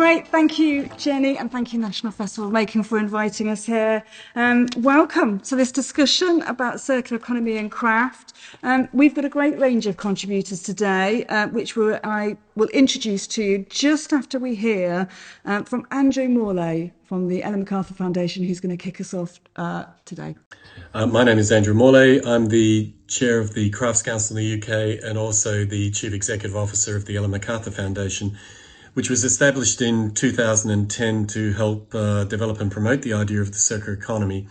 Great, thank you, Jenny, and thank you, National Festival of Making, for inviting us here. Welcome to this discussion about circular economy and craft. We've got a great range of contributors today, which I will introduce to you just after we hear from Andrew Morley from the Ellen MacArthur Foundation, who's going to kick us off today. My name is Andrew Morley. I'm the Chair of the Crafts Council in the UK and also the Chief Executive Officer of the Ellen MacArthur Foundation, which was established in 2010 to help develop and promote the idea of the circular economy.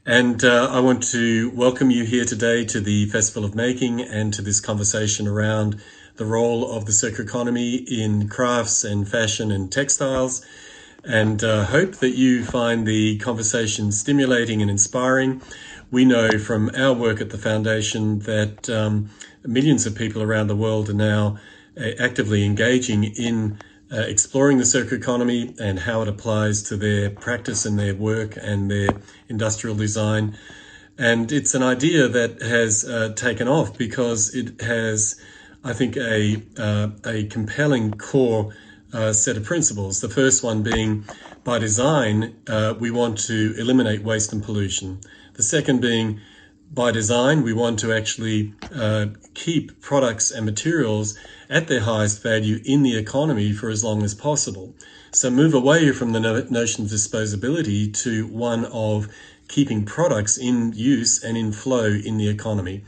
And I want to welcome you here today to the Festival of Making and to this conversation around the role of the circular economy in crafts and fashion and textiles, and hope that you find the conversation stimulating and inspiring. We know from our work at the Foundation that millions of people around the world are now actively engaging in exploring the circular economy and how it applies to their practice and their work and their industrial design. And it's an idea that has taken off because it has, I think, a compelling core set of principles. The first one being, by design, we want to eliminate waste and pollution. The second being, by design, we want to actually keep products and materials at their highest value in the economy for as long as possible. So move away from the notion of disposability to one of keeping products in use and in flow in the economy.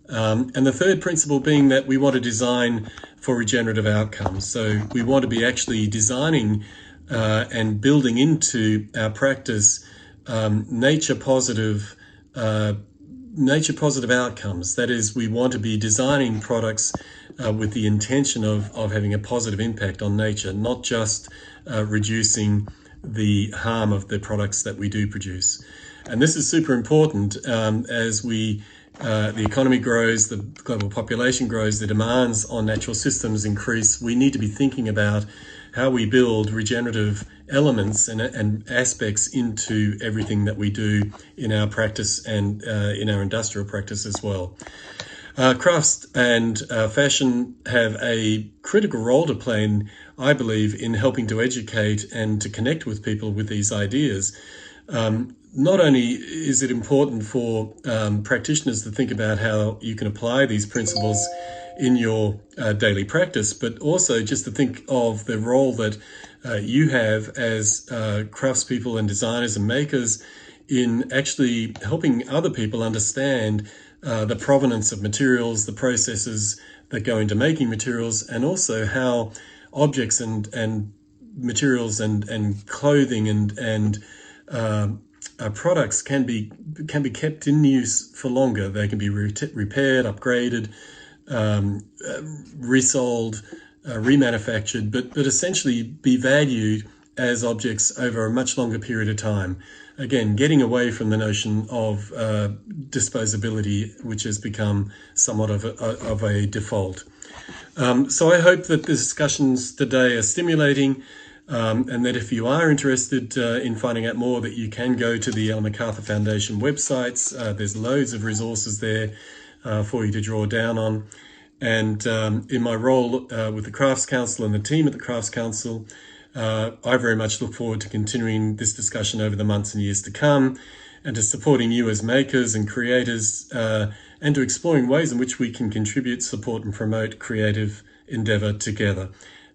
And the third principle being that we want to design for regenerative outcomes. So we want to be actually designing and building into our practice nature positive outcomes. That is, we want to be designing products with the intention of having a positive impact on nature, not just reducing the harm of the products that we do produce. And this is super important as the economy grows, the global population grows, the demands on natural systems increase. We need to be thinking about how we build regenerative elements and aspects into everything that we do in our practice and in our industrial practice as well. Crafts and fashion have a critical role to play, I believe, in helping to educate and to connect with people with these ideas. Not only is it important for practitioners to think about how you can apply these principles in your daily practice, but also just to think of the role that you have as craftspeople and designers and makers in actually helping other people understand the provenance of materials, the processes that go into making materials, and also how objects and materials and clothing and products can be kept in use for longer. They can be repaired, upgraded, resold, remanufactured, but essentially be valued as objects over a much longer period of time. Again, getting away from the notion of disposability, which has become somewhat of a default. So I hope that the discussions today are stimulating, and that if you are interested in finding out more, that you can go to the Ellen MacArthur Foundation websites. There's loads of resources there for you to draw down on. And in my role with the Crafts Council and the team at the Crafts Council, I very much look forward to continuing this discussion over the months and years to come, and to supporting you as makers and creators, and to exploring ways in which we can contribute, support and promote creative endeavour together,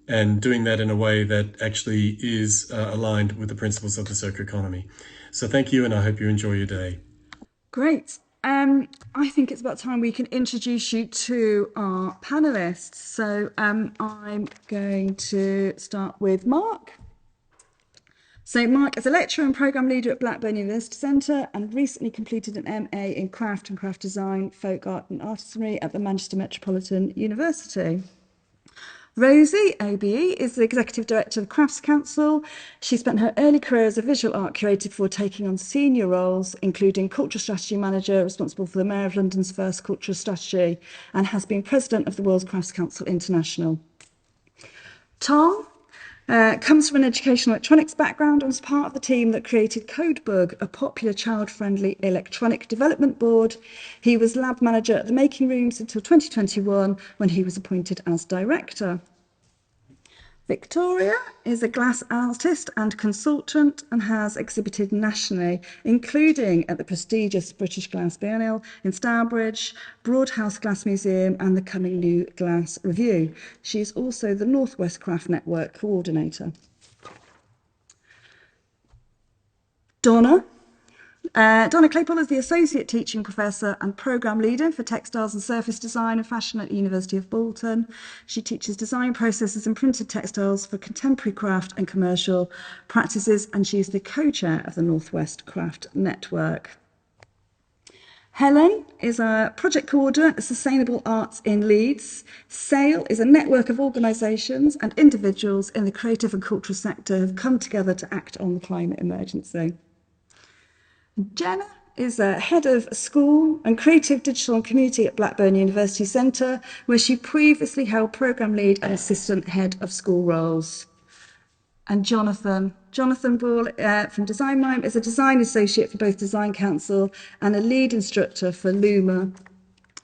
and doing that in a way that actually is aligned with the principles of the circular economy. So thank you, and I hope you enjoy your day. Great. I think it's about time we can introduce you to our panellists. So I'm going to start with Mark. So Mark is a lecturer and programme leader at Blackburn University Centre and recently completed an MA in craft and craft design, folk art and artisanry at the Manchester Metropolitan University. Rosy, OBE, is the Executive Director of the Crafts Council. She spent her early career as a visual art curator before taking on senior roles, including Cultural Strategy Manager, responsible for the Mayor of London's first cultural strategy, and has been President of the World Crafts Council International. Tom comes from an educational electronics background and was part of the team that created Codebug, a popular child-friendly electronic development board. He was lab manager at the Making Rooms until 2021, when he was appointed as director. Victoria is a glass artist and consultant and has exhibited nationally, including at the prestigious British Glass Biennial in Stourbridge, Broadhouse Glass Museum and the Coming New Glass Review. She is also the North West Craft Network coordinator. Donna Claypool is the Associate Teaching Professor and Programme Leader for Textiles and Surface Design and Fashion at the University of Bolton. She teaches design processes and printed textiles for contemporary craft and commercial practices, and she is the co-chair of the North West Craft Network. Helen is a project coordinator at Sustainable Arts in Leeds. SAIL is a network of organisations and individuals in the creative and cultural sector who have come together to act on the climate emergency. Jenna is a head of school and creative digital and community at Blackburn University Centre, where she previously held programme lead and assistant head of school roles. And Jonathan Ball from Designmine is a design associate for both Design Council and a lead instructor for Luma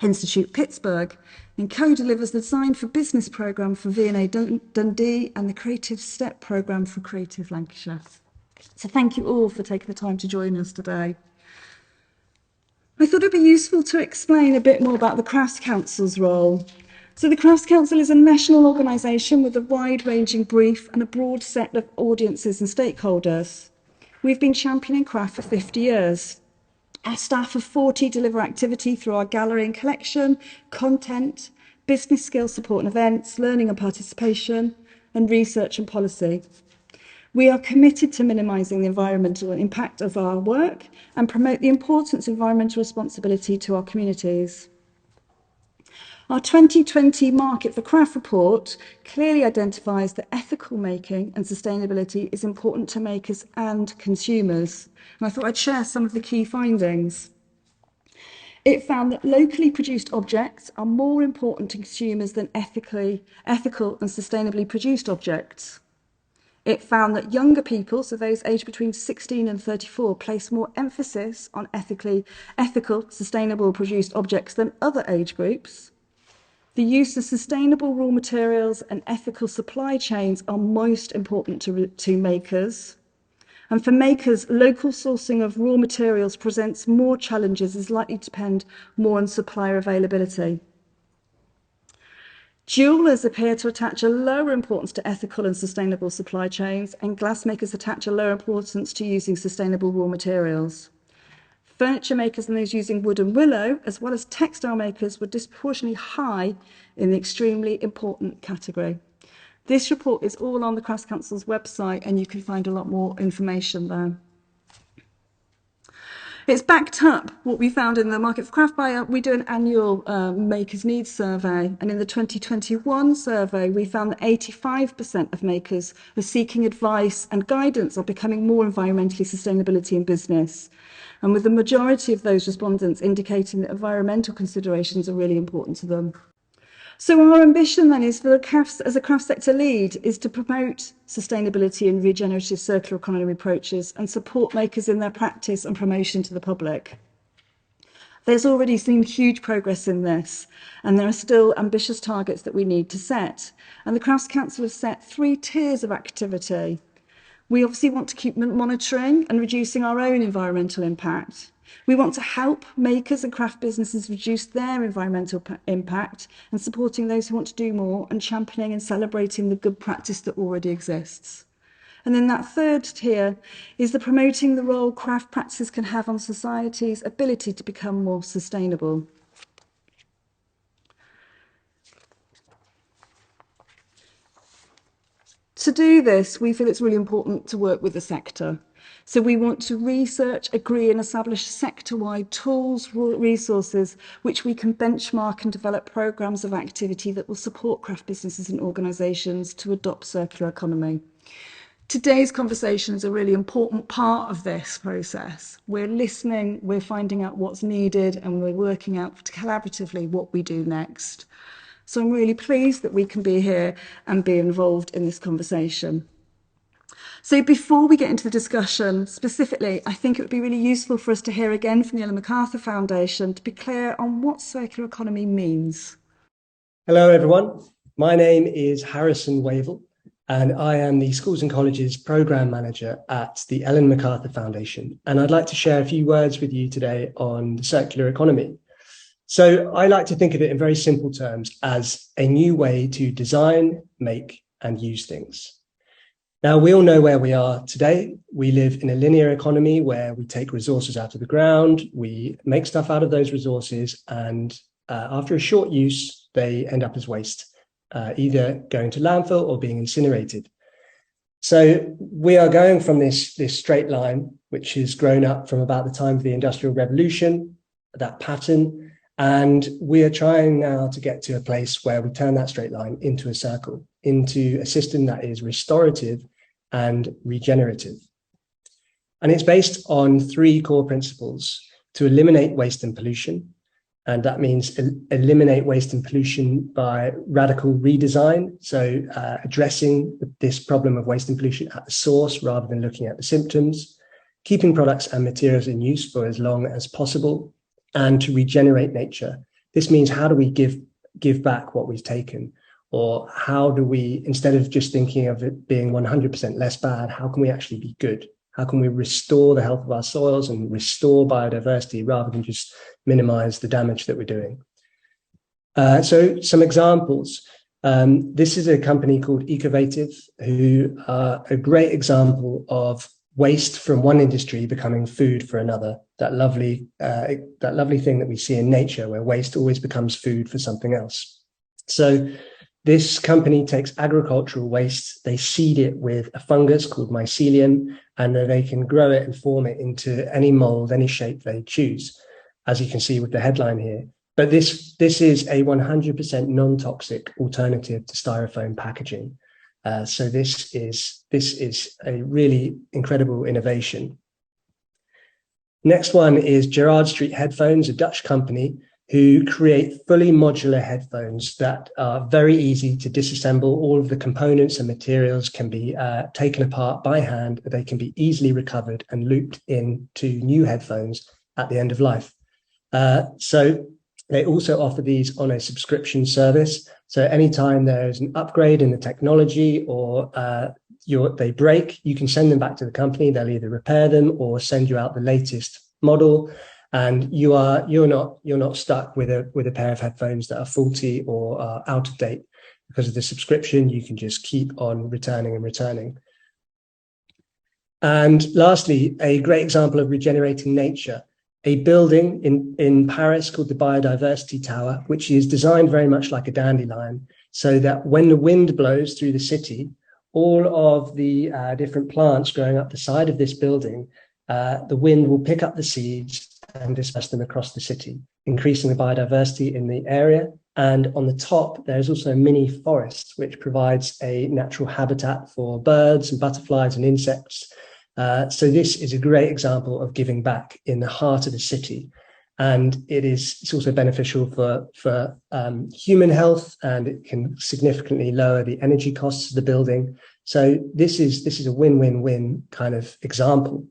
Institute Pittsburgh, and co-delivers the Design for Business programme for V&A Dundee and the Creative Step programme for Creative Lancashire. So thank you all for taking the time to join us today. I thought it'd be useful to explain a bit more about the Crafts Council's role. So the Crafts Council is a national organisation with a wide-ranging brief and a broad set of audiences and stakeholders. We've been championing craft for 50 years. Our staff of 40 deliver activity through our gallery and collection, content, business skills support and events, learning and participation, and research and policy. We are committed to minimising the environmental impact of our work and promote the importance of environmental responsibility to our communities. Our 2020 Market for Craft report clearly identifies that ethical making and sustainability is important to makers and consumers. And I thought I'd share some of the key findings. It found that locally produced objects are more important to consumers than ethical and sustainably produced objects. It found that younger people, so those aged between 16 and 34, place more emphasis on ethical, sustainable produced objects than other age groups. The use of sustainable raw materials and ethical supply chains are most important to makers. And for makers, local sourcing of raw materials presents more challenges, is likely to depend more on supplier availability. Jewellers appear to attach a lower importance to ethical and sustainable supply chains, and glassmakers attach a lower importance to using sustainable raw materials. Furniture makers and those using wood and willow, as well as textile makers, were disproportionately high in the extremely important category. This report is all on the Crafts Council's website, and you can find a lot more information there. It's backed up what we found in the Market for Craft by we do an annual makers' needs survey, and in the 2021 survey we found that 85% of makers were seeking advice and guidance on becoming more environmentally sustainability in business, and with the majority of those respondents indicating that environmental considerations are really important to them. So our ambition then is for the crafts, as a craft sector lead, is to promote sustainability and regenerative circular economy approaches and support makers in their practice and promotion to the public. There's already been huge progress in this, and there are still ambitious targets that we need to set. And the Crafts Council has set 3 tiers of activity. We obviously want to keep monitoring and reducing our own environmental impact. We want to help makers and craft businesses reduce their environmental impact and supporting those who want to do more and championing and celebrating the good practice that already exists. And then that third tier is the promoting the role craft practices can have on society's ability to become more sustainable. To do this, we feel it's really important to work with the sector. So we want to research, agree and establish sector-wide tools, resources, which we can benchmark and develop programmes of activity that will support craft businesses and organisations to adopt circular economy. Today's conversation is a really important part of this process. We're listening, we're finding out what's needed, and we're working out collaboratively what we do next. So I'm really pleased that we can be here and be involved in this conversation. So before we get into the discussion specifically, I think it would be really useful for us to hear again from the Ellen MacArthur Foundation to be clear on what circular economy means. Hello, everyone. My name is Harrison Wavell, and I am the Schools and Colleges Programme Manager at the Ellen MacArthur Foundation. And I'd like to share a few words with you today on the circular economy. So I like to think of it in very simple terms as a new way to design, make, and use things. Now, we all know where we are today. We live in a linear economy where we take resources out of the ground, we make stuff out of those resources, and after a short use, they end up as waste, either going to landfill or being incinerated. So we are going from this straight line, which has grown up from about the time of the Industrial Revolution, that pattern, and we are trying now to get to a place where we turn that straight line into a circle, into a system that is restorative and regenerative. And it's based on three core principles: to eliminate waste and pollution. And that means eliminate waste and pollution by radical redesign. So addressing this problem of waste and pollution at the source rather than looking at the symptoms, keeping products and materials in use for as long as possible, and to regenerate nature. This means, how do we give back what we've taken? Or how do we, instead of just thinking of it being 100% less bad, how can we actually be good? How can we restore the health of our soils and restore biodiversity rather than just minimize the damage that we're doing? So some examples. This is a company called Ecovative, who are a great example of waste from one industry becoming food for another. That lovely thing that we see in nature, where waste always becomes food for something else. So this company takes agricultural waste, they seed it with a fungus called mycelium, and then they can grow it and form it into any mold, any shape they choose, as you can see with the headline here. But this is a 100% non-toxic alternative to styrofoam packaging. So this is a really incredible innovation. Next one is Gerard Street Headphones, a Dutch company who create fully modular headphones that are very easy to disassemble. All of the components and materials can be taken apart by hand. They can be easily recovered and looped into new headphones at the end of life. So they also offer these on a subscription service. So anytime there's an upgrade in the technology or they break, you can send them back to the company. They'll either repair them or send you out the latest model. And you're not stuck with a pair of headphones that are faulty or are out of date. Because of the subscription, you can just keep on returning and returning. And lastly, a great example of regenerating nature, a building in Paris called the Biodiversity Tower, which is designed very much like a dandelion, so that when the wind blows through the city, all of the different plants growing up the side of this building, the wind will pick up the seeds and disperse them across the city, increasing the biodiversity in the area. And on the top, there's also a mini forest, which provides a natural habitat for birds and butterflies and insects. So this is a great example of giving back in the heart of the city. And it's also beneficial for human health, and it can significantly lower the energy costs of the building. So this is a win-win-win kind of example.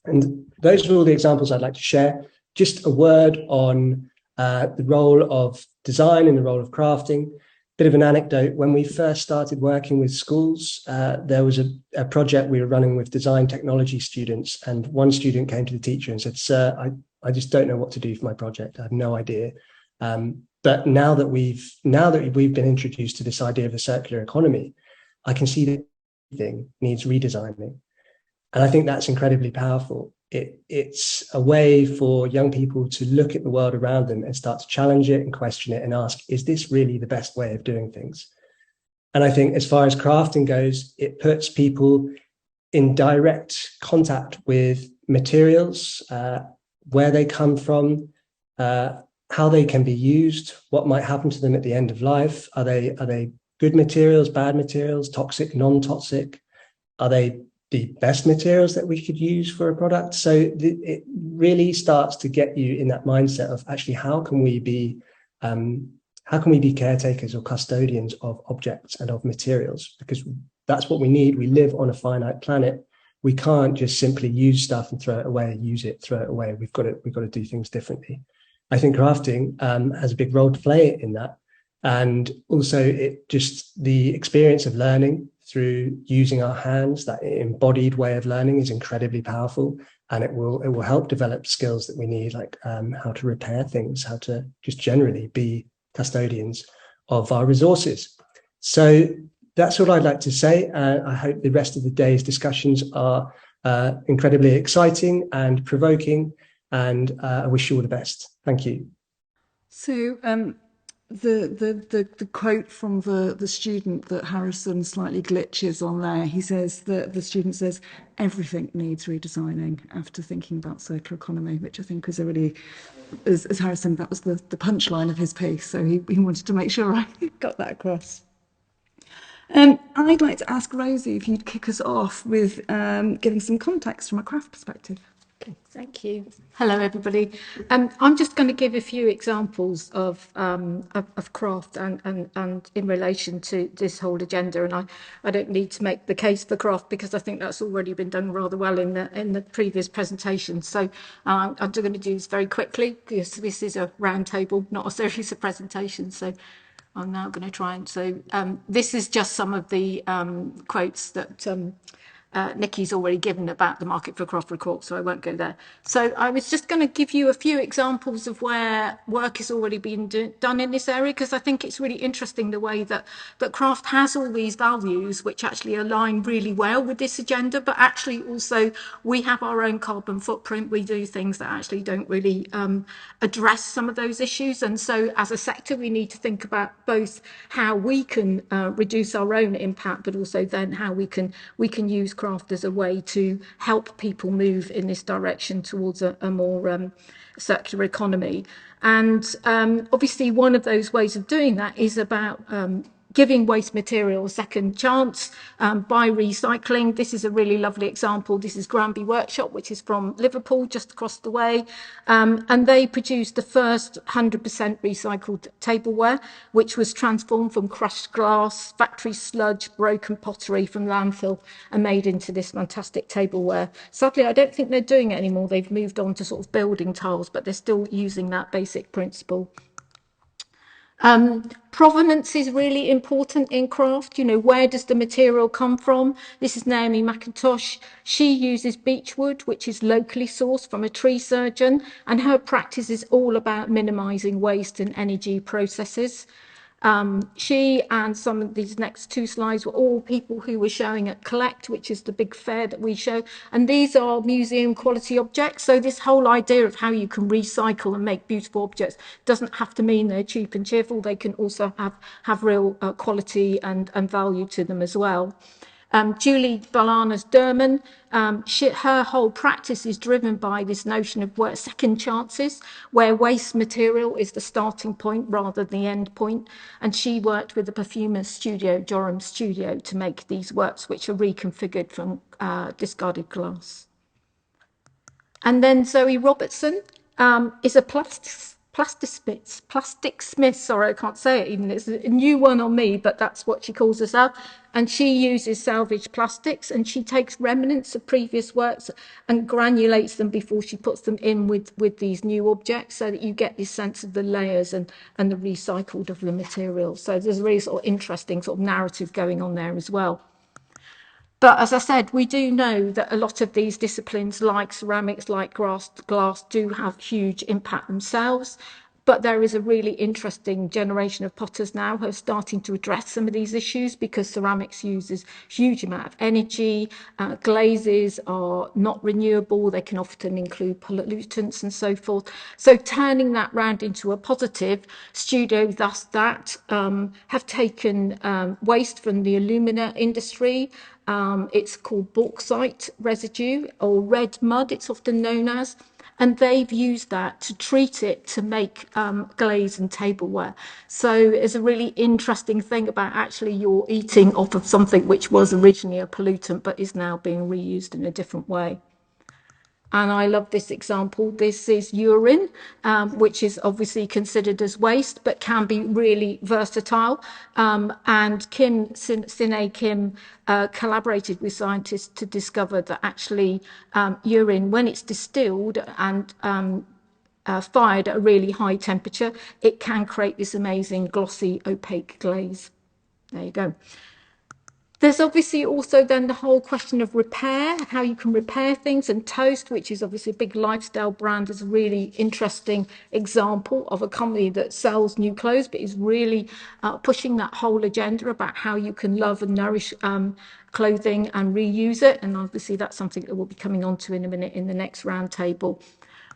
And those are all the examples I'd like to share. Just a word on the role of design and the role of crafting. Bit of an anecdote: when we first started working with schools, there was a project we were running with design technology students, and one student came to the teacher and said, "Sir, I just don't know what to do for my project. I have no idea." But now that we've been introduced to this idea of a circular economy, I can see that everything needs redesigning. And I think that's incredibly powerful. It's a way for young people to look at the world around them and start to challenge it and question it and ask, is this really the best way of doing things? And I think as far as crafting goes, it puts people in direct contact with materials, where they come from, how they can be used, what might happen to them at the end of life. Are they good materials, bad materials, toxic, non-toxic? Are they the best materials that we could use for a product? So it really starts to get you in that mindset of actually how can we be caretakers or custodians of objects and of materials, because that's what we need. We live on a finite planet. We can't just simply use stuff and throw it away, use it, throw it away. We've got to do things differently. I think crafting has a big role to play in that. And also the experience of learning through using our hands. That embodied way of learning is incredibly powerful, and it will help develop skills that we need, like how to repair things, how to just generally be custodians of our resources. So that's what I'd like to say. I hope the rest of the day's discussions are incredibly exciting and provoking, and I wish you all the best. Thank you. So the quote from the student that Harrison slightly glitches on there, he says that the student says everything needs redesigning after thinking about circular economy, which I think is a really, as Harrison, that was the punchline of his piece, so he wanted to make sure I got that across. I'd like to ask Rosy if you'd kick us off with giving some context from a craft perspective. Okay, thank you. Hello, everybody. I'm just going to give a few examples of craft and in relation to this whole agenda. And I don't need to make the case for craft because I think that's already been done rather well in the previous presentation. So I'm just going to do this very quickly because this is a roundtable, not a series of presentations. So I'm now going to try and, so this is just some of the quotes that Nicky's already given about the Market for Craft report, so I won't go there. So I was just going to give you a few examples of where work is already being done in this area, because I think it's really interesting the way that craft has all these values which actually align really well with this agenda, but actually also we have our own carbon footprint. We do things that actually don't really address some of those issues, and so as a sector we need to think about both how we can reduce our own impact, but also then how we can use craft as a way to help people move in this direction towards a more circular economy. And obviously one of those ways of doing that is about giving waste material a second chance by recycling. This is a really lovely example. This is Granby Workshop, which is from Liverpool, just across the way. And they produced the first 100% recycled tableware, which was transformed from crushed glass, factory sludge, broken pottery from landfill, and made into this fantastic tableware. Sadly, I don't think they're doing it anymore. They've moved on to sort of building tiles, but they're still using that basic principle. Provenance is really important in craft. You know, where does the material come from? This is Naomi McIntosh. She uses beechwood, which is locally sourced from a tree surgeon, and her practice is all about minimising waste and energy processes. She and some of these next two slides were all people who were showing at Collect, which is the big fair that we show. And these are museum quality objects. So this whole idea of how you can recycle and make beautiful objects doesn't have to mean they're cheap and cheerful. They can also have real quality and value to them as well. Julie Balanas Derman, her whole practice is driven by this notion of second chances, where waste material is the starting point rather than the end point. And she worked with the perfumer's studio, Joram Studio, to make these works, which are reconfigured from discarded glass. And then Zoe Robertson is a plastic smith, sorry, I can't say it even, it's a new one on me, but that's what she calls herself. And she uses salvaged plastics, and she takes remnants of previous works and granulates them before she puts them in with these new objects, so that you get this sense of the layers and the recycled of the material. So there's a really sort of interesting sort of narrative going on there as well. But as I said, we do know that a lot of these disciplines, like ceramics, like glass, do have huge impact themselves. But there is a really interesting generation of potters now who are starting to address some of these issues, because ceramics uses huge amount of energy. Glazes are not renewable. They can often include pollutants and so forth. So turning that round into a positive, Studio thus that have taken waste from the alumina industry. It's called bauxite residue, or red mud, it's often known as. And they've used that to treat it to make glaze and tableware. So it's a really interesting thing about actually you're eating off of something which was originally a pollutant but is now being reused in a different way. And I love this example. This is urine, which is obviously considered as waste, but can be really versatile. And Sine Kim collaborated with scientists to discover that actually urine, when it's distilled and fired at a really high temperature, it can create this amazing glossy opaque glaze. There you go. There's obviously also then the whole question of repair, how you can repair things, and Toast, which is obviously a big lifestyle brand, is a really interesting example of a company that sells new clothes, but is really pushing that whole agenda about how you can love and nourish clothing and reuse it. And obviously that's something that we'll be coming on to in a minute in the next roundtable.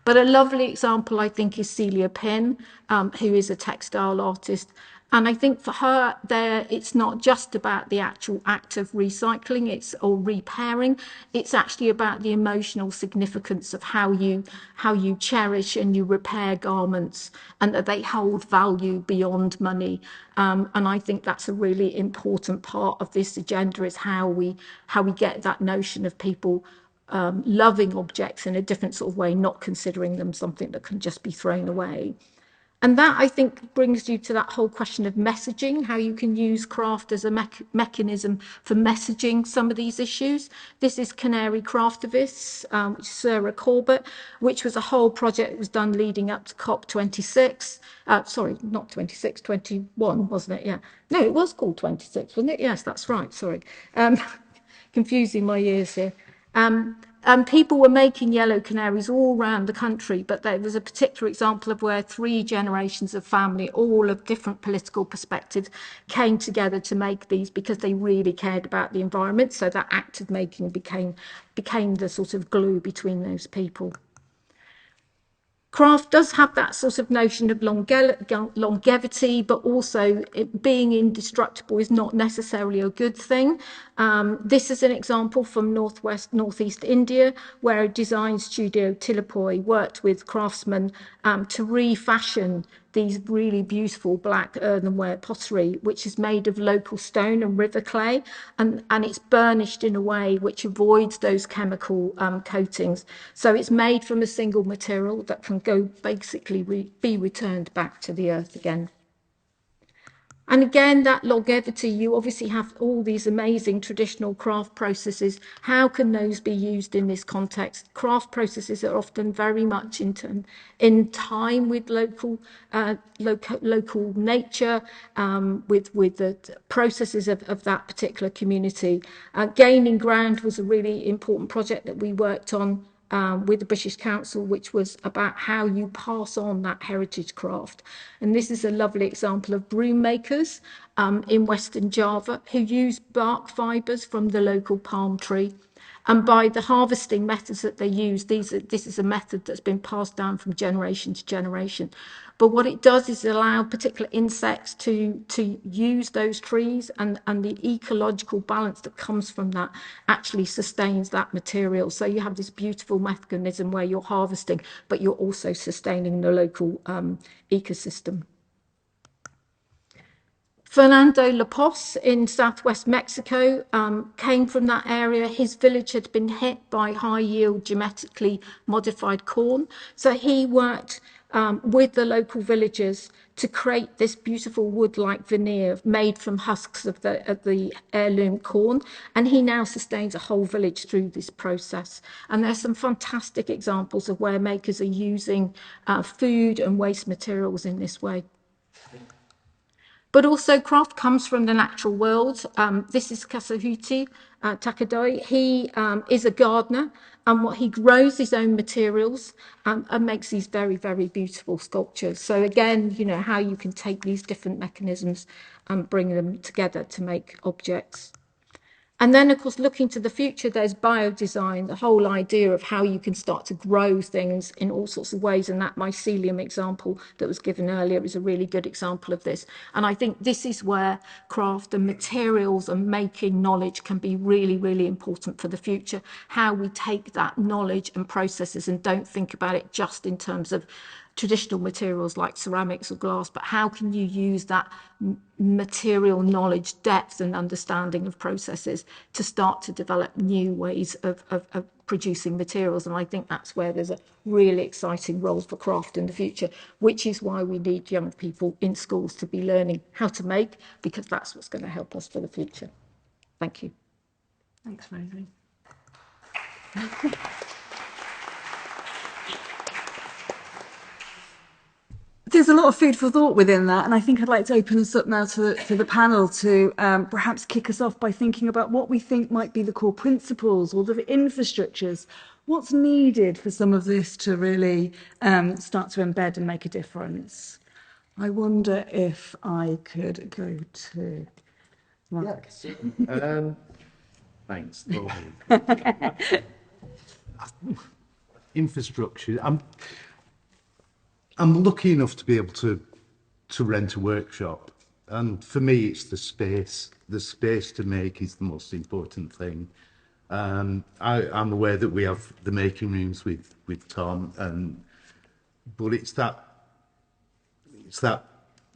But a lovely example, I think, is Celia Penn, who is a textile artist. And I think for her there, it's not just about the actual act of recycling or repairing. It's actually about the emotional significance of how you cherish and you repair garments, and that they hold value beyond money. And I think that's a really important part of this agenda, is how we get that notion of people loving objects in a different sort of way, not considering them something that can just be thrown away. And that, I think, brings you to that whole question of messaging, how you can use craft as a mechanism for messaging some of these issues. This is Canary Craftivists, which is Sarah Corbett, which was a whole project that was done leading up to COP26. Sorry, not 26, 21, wasn't it? Yeah. No, it was called 26, wasn't it? Yes, that's right. Sorry. Confusing my years here. And people were making yellow canaries all around the country, but there was a particular example of where 3 generations of family, all of different political perspectives, came together to make these because they really cared about the environment. So that act of making became the sort of glue between those people. Craft does have that sort of notion of longevity, but also it being indestructible is not necessarily a good thing. This is an example from northeast India, where a design studio, Thistlethwaite, worked with craftsmen to refashion these really beautiful black earthenware pottery, which is made of local stone and river clay, and it's burnished in a way which avoids those chemical coatings. So it's made from a single material that can go basically be returned back to the earth again. And again, that longevity, you obviously have all these amazing traditional craft processes. How can those be used in this context? Craft processes are often very much in time with local nature, with the processes of that particular community. Gaining Ground was a really important project that we worked on with the British Council, which was about how you pass on that heritage craft. And this is a lovely example of broom makers in Western Java who use bark fibres from the local palm tree. And by the harvesting methods that they use, this is a method that's been passed down from generation to generation. But what it does is allow particular insects to use those trees, and the ecological balance that comes from that actually sustains that material. So you have this beautiful mechanism where you're harvesting, but you're also sustaining the local ecosystem. Fernando Lapos in southwest Mexico came from that area. His village had been hit by high-yield genetically modified corn. So he worked with the local villagers to create this beautiful wood-like veneer made from husks of the heirloom corn. And he now sustains a whole village through this process. And there's some fantastic examples of where makers are using food and waste materials in this way. But also craft comes from the natural world. This is Kasahuti Takadoi. He is a gardener, and what he grows his own materials and makes these very, very beautiful sculptures. So again, you know, how you can take these different mechanisms and bring them together to make objects. And then, of course, looking to the future, there's biodesign, the whole idea of how you can start to grow things in all sorts of ways. And that mycelium example that was given earlier is a really good example of this. And I think this is where craft and materials and making knowledge can be really, really important for the future. How we take that knowledge and processes and don't think about it just in terms of traditional materials like ceramics or glass, but how can you use that material knowledge, depth and understanding of processes to start to develop new ways of producing materials. And I think that's where there's a really exciting role for craft in the future, which is why we need young people in schools to be learning how to make, because that's what's going to help us for the future. Thank you. Thanks, Rosy. There's a lot of food for thought within that, and I think I'd like to open us up now to the panel to perhaps kick us off by thinking about what we think might be the core principles or the infrastructures. What's needed for some of this to really start to embed and make a difference? I wonder if I could go to Mark. Yes. Thanks. Infrastructure. I'm lucky enough to be able to rent a workshop, and for me, it's the space. The space to make is the most important thing. I'm aware that we have the making rooms with Tom, but it's that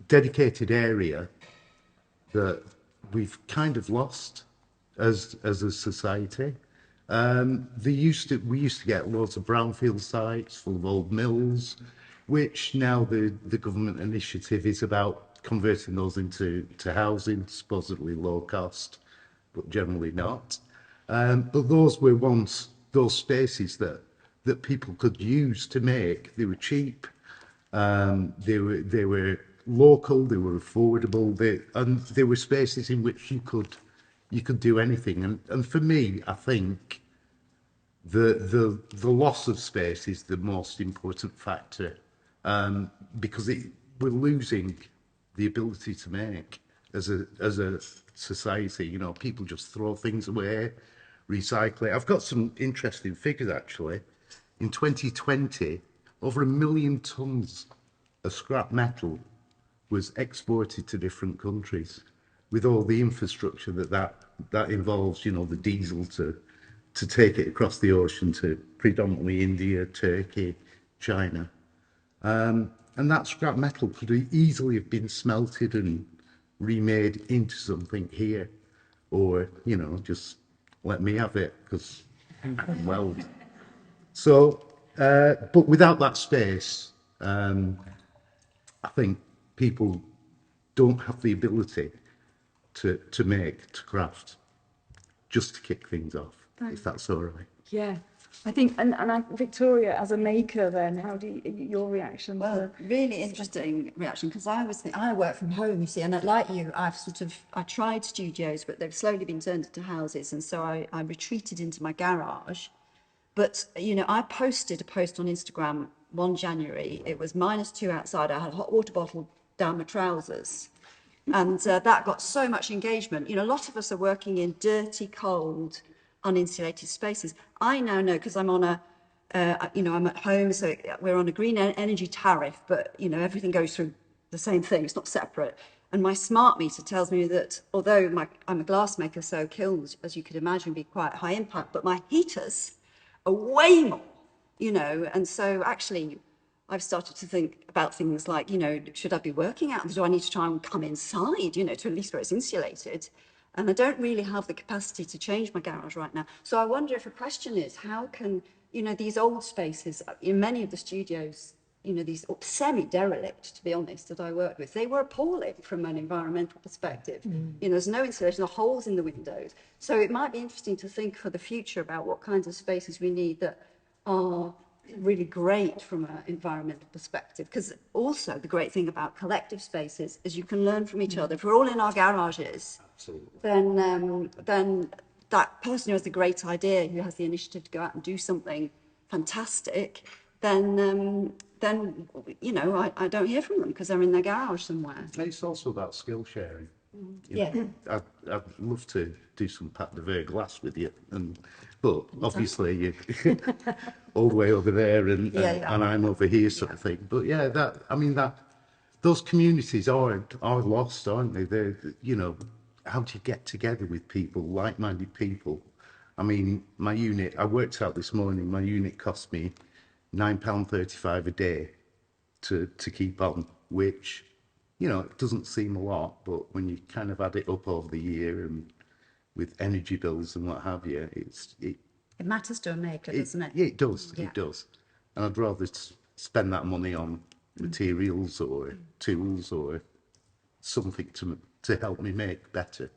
dedicated area that we've kind of lost as a society. We used to get loads of brownfield sites full of old mills, which now the government initiative is about converting those into housing, supposedly low cost, but generally not. But those were once those spaces that people could use to make. They were cheap, they were local, they were affordable, and there were spaces in which you could do anything. And for me, I think the loss of space is the most important factor, because we're losing the ability to make as a society. You know, people just throw things away, recycle it. I've got some interesting figures actually. In 2020, over 1 million tons of scrap metal was exported to different countries, with all the infrastructure that involves, you know, the diesel to take it across the ocean to predominantly India, Turkey, China. And that scrap metal could easily have been smelted and remade into something here, or, you know, just let me have it because I'm weld. So, but without that space, I think people don't have the ability to craft, just to kick things off, if that's all right. Yeah, I think, and Victoria, as a maker, then how do your reaction? Well, really interesting reaction, because I work from home, you see, and like you, I tried studios, but they've slowly been turned into houses, and so I retreated into my garage. But you know, I posted a post on Instagram 1 January. It was -2 outside. I had a hot water bottle down my trousers, and that got so much engagement. You know, a lot of us are working in dirty, cold, uninsulated spaces. I now know, because I'm on I'm at home, so we're on a green energy tariff, but you know, everything goes through the same thing. It's not separate. And my smart meter tells me that although I'm a glassmaker, so kilns, as you could imagine, be quite high impact, but my heaters are way more, you know. And so actually, I've started to think about things like, you know, should I be working out? Do I need to try and come inside, you know, to at least where it's insulated? And I don't really have the capacity to change my garage right now. So I wonder if a question is, how can, you know, these old spaces, in many of the studios, you know, these semi-derelict, to be honest, that I worked with, they were appalling from an environmental perspective. You know, there's no insulation, there are holes in the windows. So it might be interesting to think for the future about what kinds of spaces we need that are really great from an environmental perspective. Because also the great thing about collective spaces is you can learn from each other. If we're all in our garages, then that person who has the great idea, who has the initiative to go out and do something fantastic, then you know, I don't hear from them because they're in their garage somewhere. It's also about skill sharing. Yeah. I'd love to do some Pat de Ver glass with you, but obviously you all the way over there and I'm over here, sort of thing. But yeah, those communities are lost, aren't they? They're, you know, how do you get together with people, like-minded people? I mean, my unit, I worked out this morning, my unit cost me £9.35 a day to keep on, which, you know, it doesn't seem a lot, but when you kind of add it up over the year and with energy bills and what have you, it matters to a maker, doesn't it? Yeah, it does. Yeah. It does. And I'd rather spend that money on materials or tools or something to help me make better.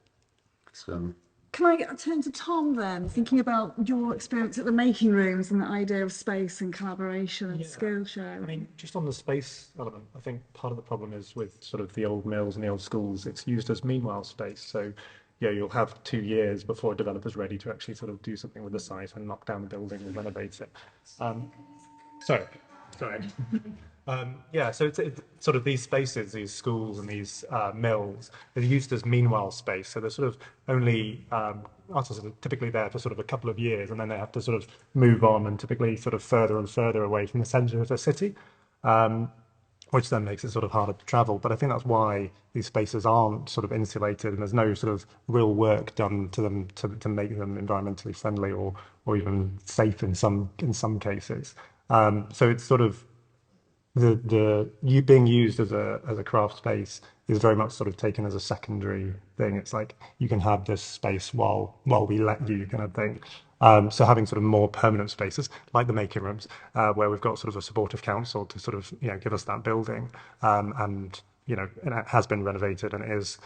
So Can I turn to Tom then, thinking about your experience at the making rooms and the idea of space and collaboration and skill sharing? I mean, just on the space element, I think part of the problem is with sort of the old mills and the old schools, it's used as meanwhile space. So, yeah, you'll have 2 years before a developer's ready to actually sort of do something with the site and knock down the building and renovate it. Sorry. Yeah, so it's sort of these spaces, these schools and these mills, they're used as meanwhile space. So they're sort of only, artists are typically there for sort of a couple of years, and then they have to sort of move on and typically sort of further and further away from the centre of the city, which then makes it sort of harder to travel. But I think that's why these spaces aren't sort of insulated, and there's no sort of real work done to them to make them environmentally friendly or even safe in some cases. So it's sort of you being used as a craft space is very much sort of taken as a secondary thing. It's like you can have this space while we let you, kind of thing. So having sort of more permanent spaces like the making rooms, where we've got sort of a supportive council to sort of give us that building, and it has been renovated and it is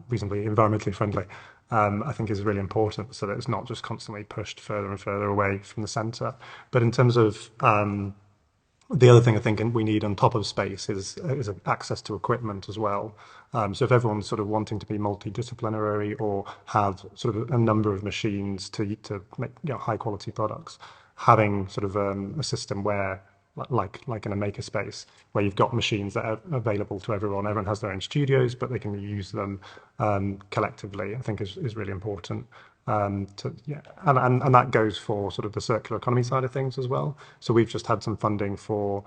reasonably environmentally friendly. I think is really important, so that it's not just constantly pushed further and further away from the centre. But in terms of the other thing I think we need on top of space is access to equipment as well. So if everyone's sort of wanting to be multidisciplinary or have sort of a number of machines to make high quality products, having sort of a system where, like in a makerspace, where you've got machines that are available to everyone. Everyone has their own studios, but they can use them collectively, I think is really important. And that goes for sort of the circular economy side of things as well. So we've just had some funding for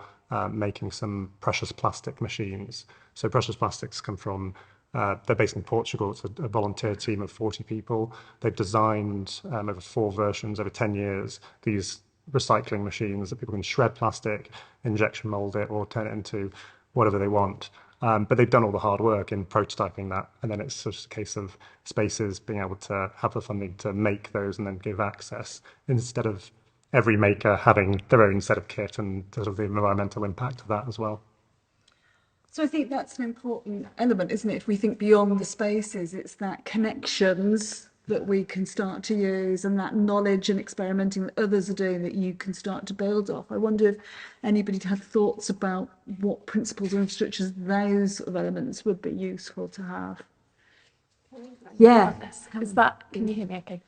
making some precious plastic machines. So precious plastics come from, they're based in Portugal. It's a volunteer team of 40 people. They've designed over 4 versions over 10 years, these recycling machines that people can shred plastic, injection mold it, or turn it into whatever they want. But they've done all the hard work in prototyping that, and then it's just a case of spaces being able to have the funding to make those and then give access, instead of every maker having their own set of kit and sort of the environmental impact of that as well. So I think that's an important element, isn't it? If we think beyond the spaces, it's that connections that we can start to use and that knowledge and experimenting that others are doing that you can start to build off. I wonder if anybody had thoughts about what principles or infrastructures those sort of elements would be useful to have. Yeah. Can you hear me okay?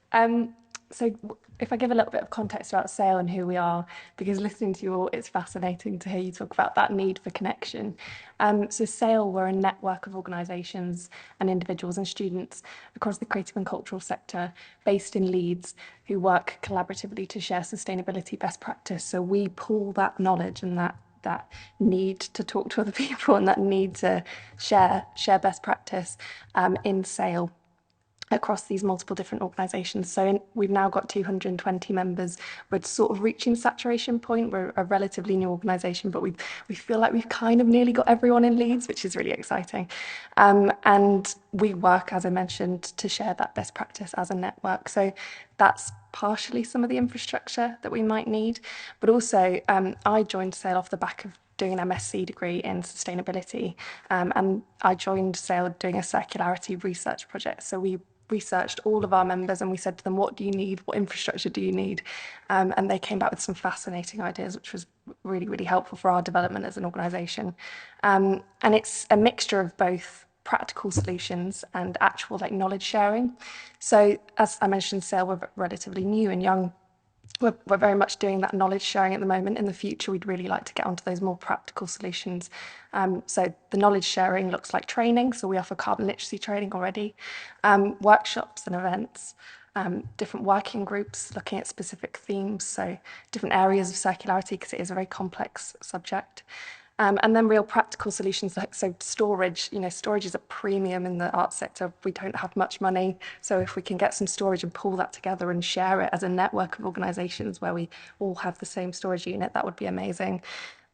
So if I give a little bit of context about SAIL and who we are, because listening to you all, it's fascinating to hear you talk about that need for connection. So SAIL, we're a network of organisations and individuals and students across the creative and cultural sector based in Leeds who work collaboratively to share sustainability best practice. So we pool that knowledge and that need to talk to other people and that need to share best practice in SAIL across these multiple different organisations. So we've now got 220 members. We're sort of reaching saturation point. We're a relatively new organisation, but we feel like we've kind of nearly got everyone in Leeds, which is really exciting. And we work, as I mentioned, to share that best practice as a network. So that's partially some of the infrastructure that we might need. But also, I joined SAIL off the back of doing an MSc degree in sustainability. And I joined SAIL doing a circularity research project. So we researched all of our members and we said to them, what do you need? What infrastructure do you need? And they came back with some fascinating ideas, which was really, really helpful for our development as an organisation. And it's a mixture of both practical solutions and actual knowledge sharing. So as I mentioned, SAIL, we're relatively new and young. We're very much doing that knowledge sharing at the moment. In the future, we'd really like to get onto those more practical solutions. So the knowledge sharing looks like training. So we offer carbon literacy training already, workshops and events, different working groups looking at specific themes. So different areas of circularity, because it is a very complex subject. And then real practical solutions, so storage. Storage is a premium in the arts sector. We don't have much money, so if we can get some storage and pull that together and share it as a network of organisations where we all have the same storage unit, that would be amazing.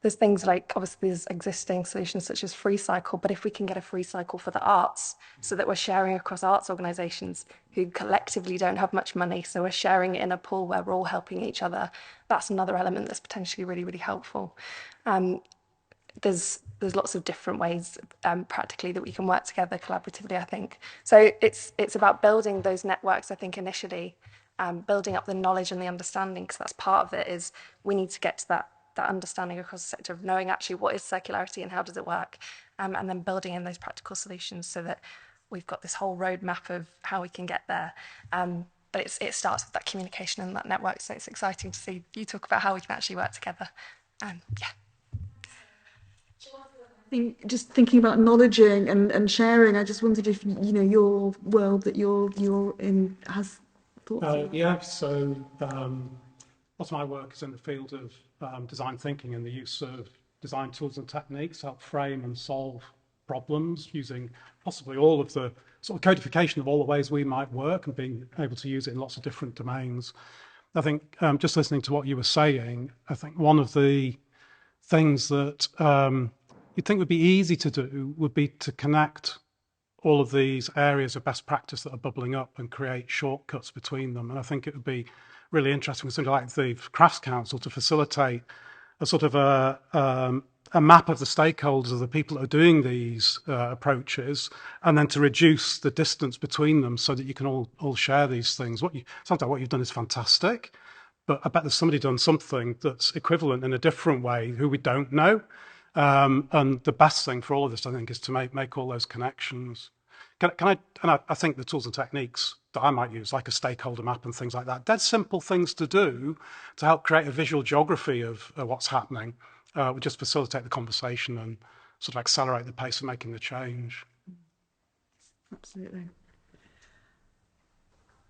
There's things like, obviously there's existing solutions such as free cycle, but if we can get a free cycle for the arts so that we're sharing across arts organisations who collectively don't have much money, so we're sharing it in a pool where we're all helping each other, that's another element that's potentially really, really helpful. there's lots of different ways practically that we can work together collaboratively, I think. So it's about building those networks, I think, initially, building up the knowledge and the understanding, because that's part of it. Is we need to get to that understanding across the sector of knowing actually what is circularity and how does it work, and then building in those practical solutions so that we've got this whole roadmap of how we can get there. But it starts with that communication and that network, so it's exciting to see you talk about how we can actually work together. Yeah. Just thinking about knowledging and sharing, I just wondered if your world that you're in has thoughts. Yeah, so lots of my work is in the field of design thinking and the use of design tools and techniques to help frame and solve problems using possibly all of the sort of codification of all the ways we might work and being able to use it in lots of different domains. I think just listening to what you were saying, I think one of the things that you'd think would be easy to do would be to connect all of these areas of best practice that are bubbling up and create shortcuts between them. And I think it would be really interesting with something like the Crafts Council to facilitate a sort of a map of the stakeholders of the people that are doing these approaches, and then to reduce the distance between them so that you can all share these things. Sounds like what you've done is fantastic, but I bet there's somebody done something that's equivalent in a different way who we don't know. And the best thing for all of this, I think, is to make all those connections. I think the tools and techniques that I might use, like a stakeholder map and things like that, dead simple things to do to help create a visual geography of what's happening, would just facilitate the conversation and sort of accelerate the pace of making the change. Absolutely.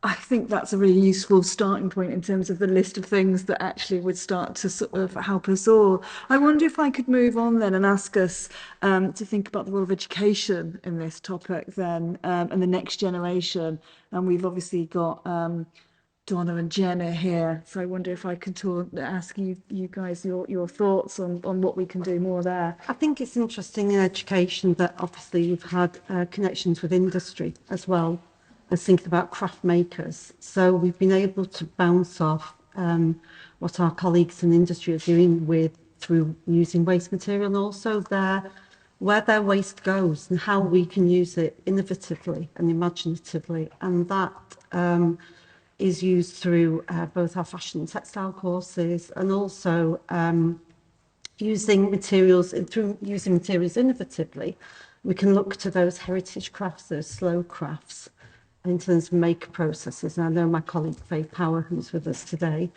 I think that's a really useful starting point in terms of the list of things that actually would start to sort of help us all. I wonder if I could move on then and ask us to think about the role of education in this topic then, and the next generation. And we've obviously got Donna and Jenna here, so I wonder if I could ask you guys your thoughts on what we can do more there. I think it's interesting in education that obviously you've had connections with industry as well as thinking about craft makers. So we've been able to bounce off what our colleagues in industry are doing through using waste material, and also where their waste goes and how we can use it innovatively and imaginatively. And that is used through both our fashion and textile courses, and also using materials innovatively. We can look to those heritage crafts, those slow crafts, in terms of make processes. And I know my colleague Faye Power, who's with us today,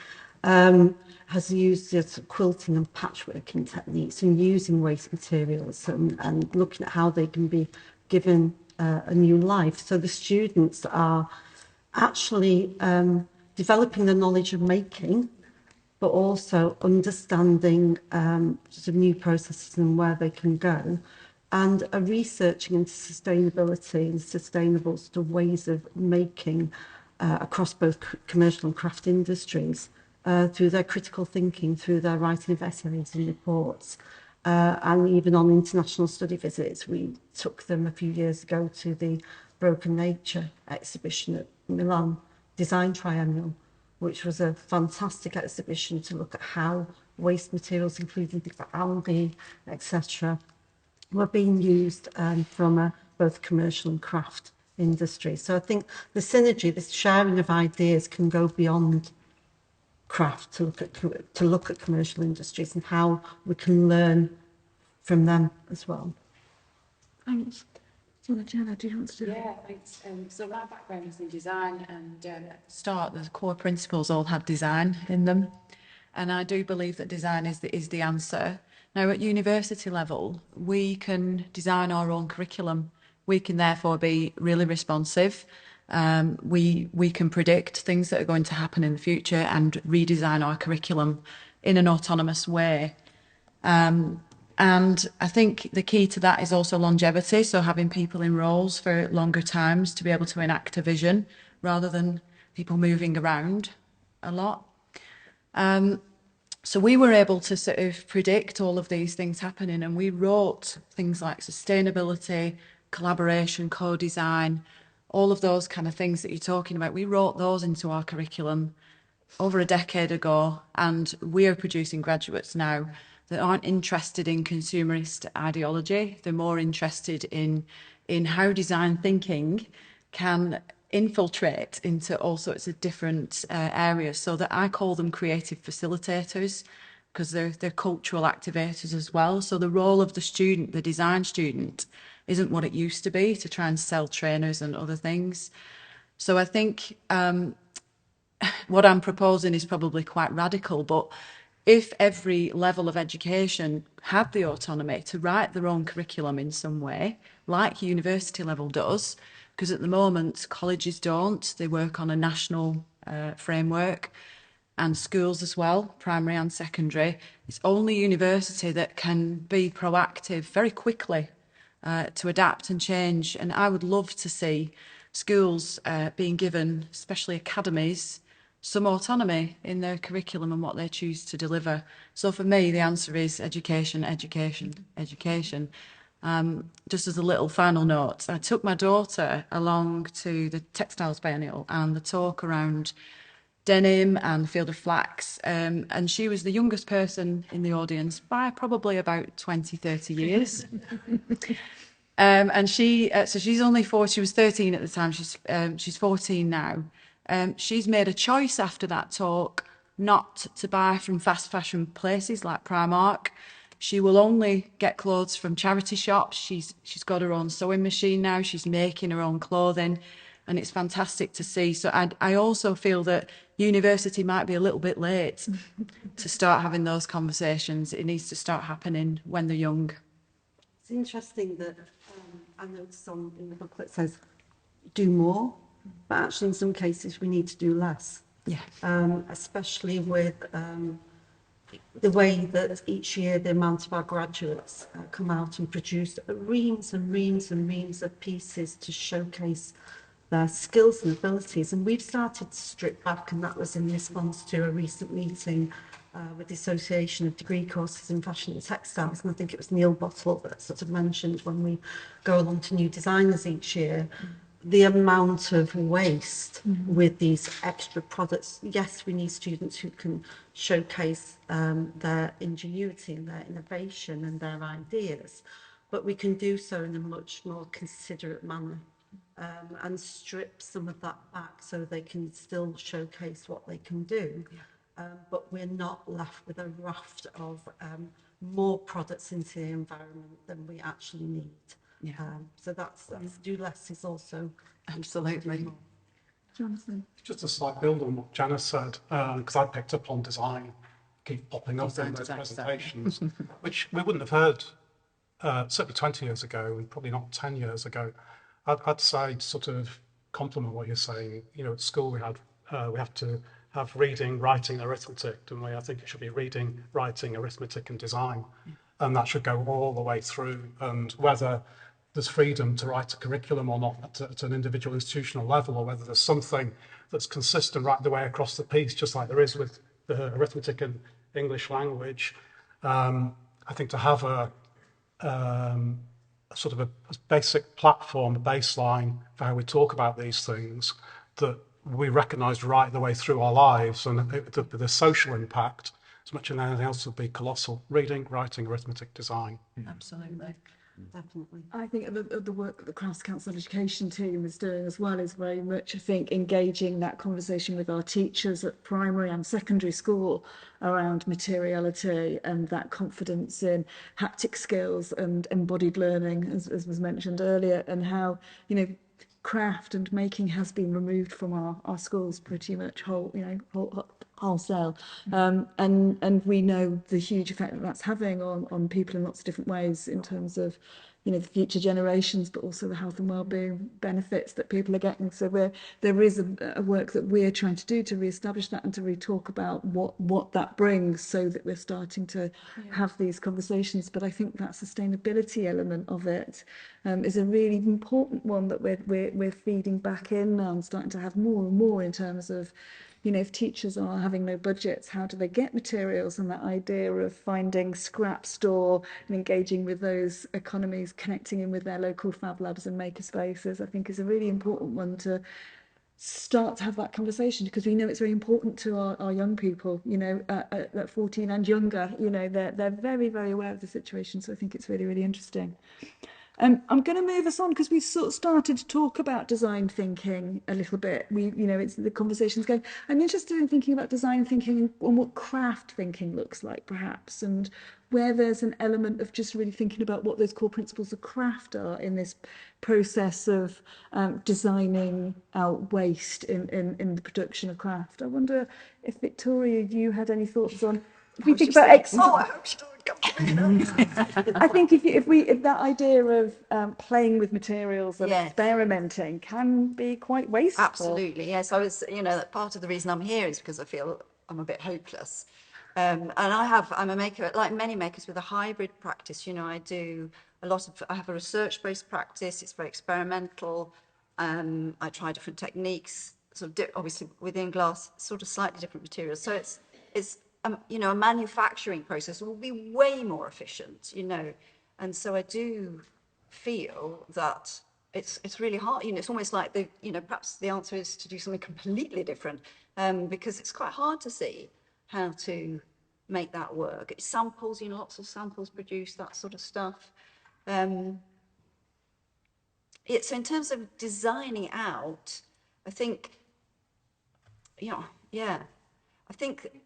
has used quilting and patchworking techniques and using waste materials and looking at how they can be given a new life. So the students are actually developing the knowledge of making, but also understanding sort of new processes and where they can go, and are researching into sustainability and sustainable sort of ways of making across both commercial and craft industries through their critical thinking, through their writing of essays and reports, and even on international study visits. We took them a few years ago to the Broken Nature exhibition at Milan Design Triennial, which was a fantastic exhibition to look at how waste materials, including things like algae, etc., were being used from both commercial and craft industry. So I think the synergy, this sharing of ideas, can go beyond craft to look at commercial industries and how we can learn from them as well. Thanks. So Jenna, do you want to do Yeah, thanks. So my background is in design, and at the start, the core principles all had design in them. And I do believe that design is the answer. Now, at university level, we can design our own curriculum. We can therefore be really responsive. We can predict things that are going to happen in the future and redesign our curriculum in an autonomous way. And I think the key to that is also longevity, so having people in roles for longer times to be able to enact a vision rather than people moving around a lot. So we were able to sort of predict all of these things happening, and we wrote things like sustainability, collaboration, co-design, all of those kind of things that you're talking about. We wrote those into our curriculum over a decade ago, and we are producing graduates now that aren't interested in consumerist ideology. They're more interested in how design thinking can infiltrate into all sorts of different areas, so that I call them creative facilitators, because they're cultural activators as well. So the role of the student, the design student, isn't what it used to be, to try and sell trainers and other things. So I think what I'm proposing is probably quite radical, but if every level of education had the autonomy to write their own curriculum in some way, like university level does, because at the moment colleges don't, they work on a national framework, and schools as well, primary and secondary. It's only university that can be proactive very quickly to adapt and change. And I would love to see schools being given, especially academies, some autonomy in their curriculum and what they choose to deliver. So for me, the answer is education, education, education. Just as a little final note, I took my daughter along to the Textiles Biennial and the talk around denim and the field of flax, and she was the youngest person in the audience by probably about 20, 30 years. And so she's only 4, she was 13 at the time, she's 14 now. She's made a choice after that talk not to buy from fast fashion places like Primark. She will only get clothes from charity shops. She's got her own sewing machine now, she's making her own clothing, and it's fantastic to see. So I also feel that university might be a little bit late to start having those conversations. It needs to start happening when they're young. It's interesting that I noticed in the booklet says do more, but actually in some cases we need to do less. Yeah. Especially with the way that each year the amount of our graduates come out and produce reams and reams and reams of pieces to showcase their skills and abilities. And we've started to strip back, and that was in response to a recent meeting with the Association of Degree Courses in Fashion and Textiles. And I think it was Neil Bottle that sort of mentioned when we go along to new designers each year, the amount of waste with these extra products. Yes, we need students who can showcase their ingenuity and their innovation and their ideas, but we can do so in a much more considerate manner. And strip some of that back so they can still showcase what they can do. But we're not left with a raft of more products into the environment than we actually need. Yeah. So that's do less is also absolutely. Jonathan. Just a slight build on what Jenna said, because I picked up on design, keep popping up in those presentations, which we wouldn't have heard certainly 20 years ago, and probably not 10 years ago. I'd say to sort of complement what you're saying. You know, at school we have to have reading, writing, arithmetic, don't we? I think it should be reading, writing, arithmetic, and design, and that should go all the way through. And whether there's freedom to write a curriculum or not at an individual institutional level, or whether there's something that's consistent right the way across the piece, just like there is with the arithmetic and English language. I think to have a sort of a basic platform, a baseline for how we talk about these things that we recognise right the way through our lives, and the social impact, as much as anything else, would be colossal. Reading, writing, arithmetic, design. Absolutely. definitely. I think the work that the Crafts Council Education team is doing as well is very much, I think, engaging that conversation with our teachers at primary and secondary school around materiality and that confidence in haptic skills and embodied learning, as was mentioned earlier, and how, you know, craft and making has been removed from our schools pretty much wholesale. And we know the huge effect that that's having on people in lots of different ways in terms of, you know, the future generations, but also the health and well-being benefits that people are getting. So there is a work that we're trying to do to re-establish that and to re-talk about what that brings, so that we're starting to have these conversations. But I think that sustainability element of it is a really important one that we're feeding back in now and starting to have more and more in terms of, you know, if teachers are having no budgets, how do they get materials? And that idea of finding scrap store and engaging with those economies, connecting in with their local fab labs and maker spaces, I think is a really important one to start to have that conversation, because we know it's very important to our young people, you know, at 14 and younger, you know, they're very, very aware of the situation. So I think it's really, really interesting. I'm going to move us on because we've sort of started to talk about design thinking a little bit. You know, it's the conversation's going. I'm interested in thinking about design thinking and what craft thinking looks like, perhaps, and where there's an element of just really thinking about what those core principles of craft are in this process of designing out waste in the production of craft. I wonder if, Victoria, you had any thoughts on. If we think about I hope she don't come to me now. I think if that idea of playing with materials and Yes. experimenting can be quite wasteful. Absolutely, yes. I was, you know, part of the reason I'm here is because I feel I'm a bit hopeless. And I'm a maker, like many makers, with a hybrid practice. You know, I have a research-based practice. It's very experimental. I try different techniques, obviously within glass, sort of slightly different materials. So it's you know, a manufacturing process will be way more efficient, you know. And so I do feel that it's really hard. You know, it's almost like perhaps the answer is to do something completely different, because it's quite hard to see how to make that work. It's samples, you know, lots of samples produced, that sort of stuff. So in terms of designing out, I think, I think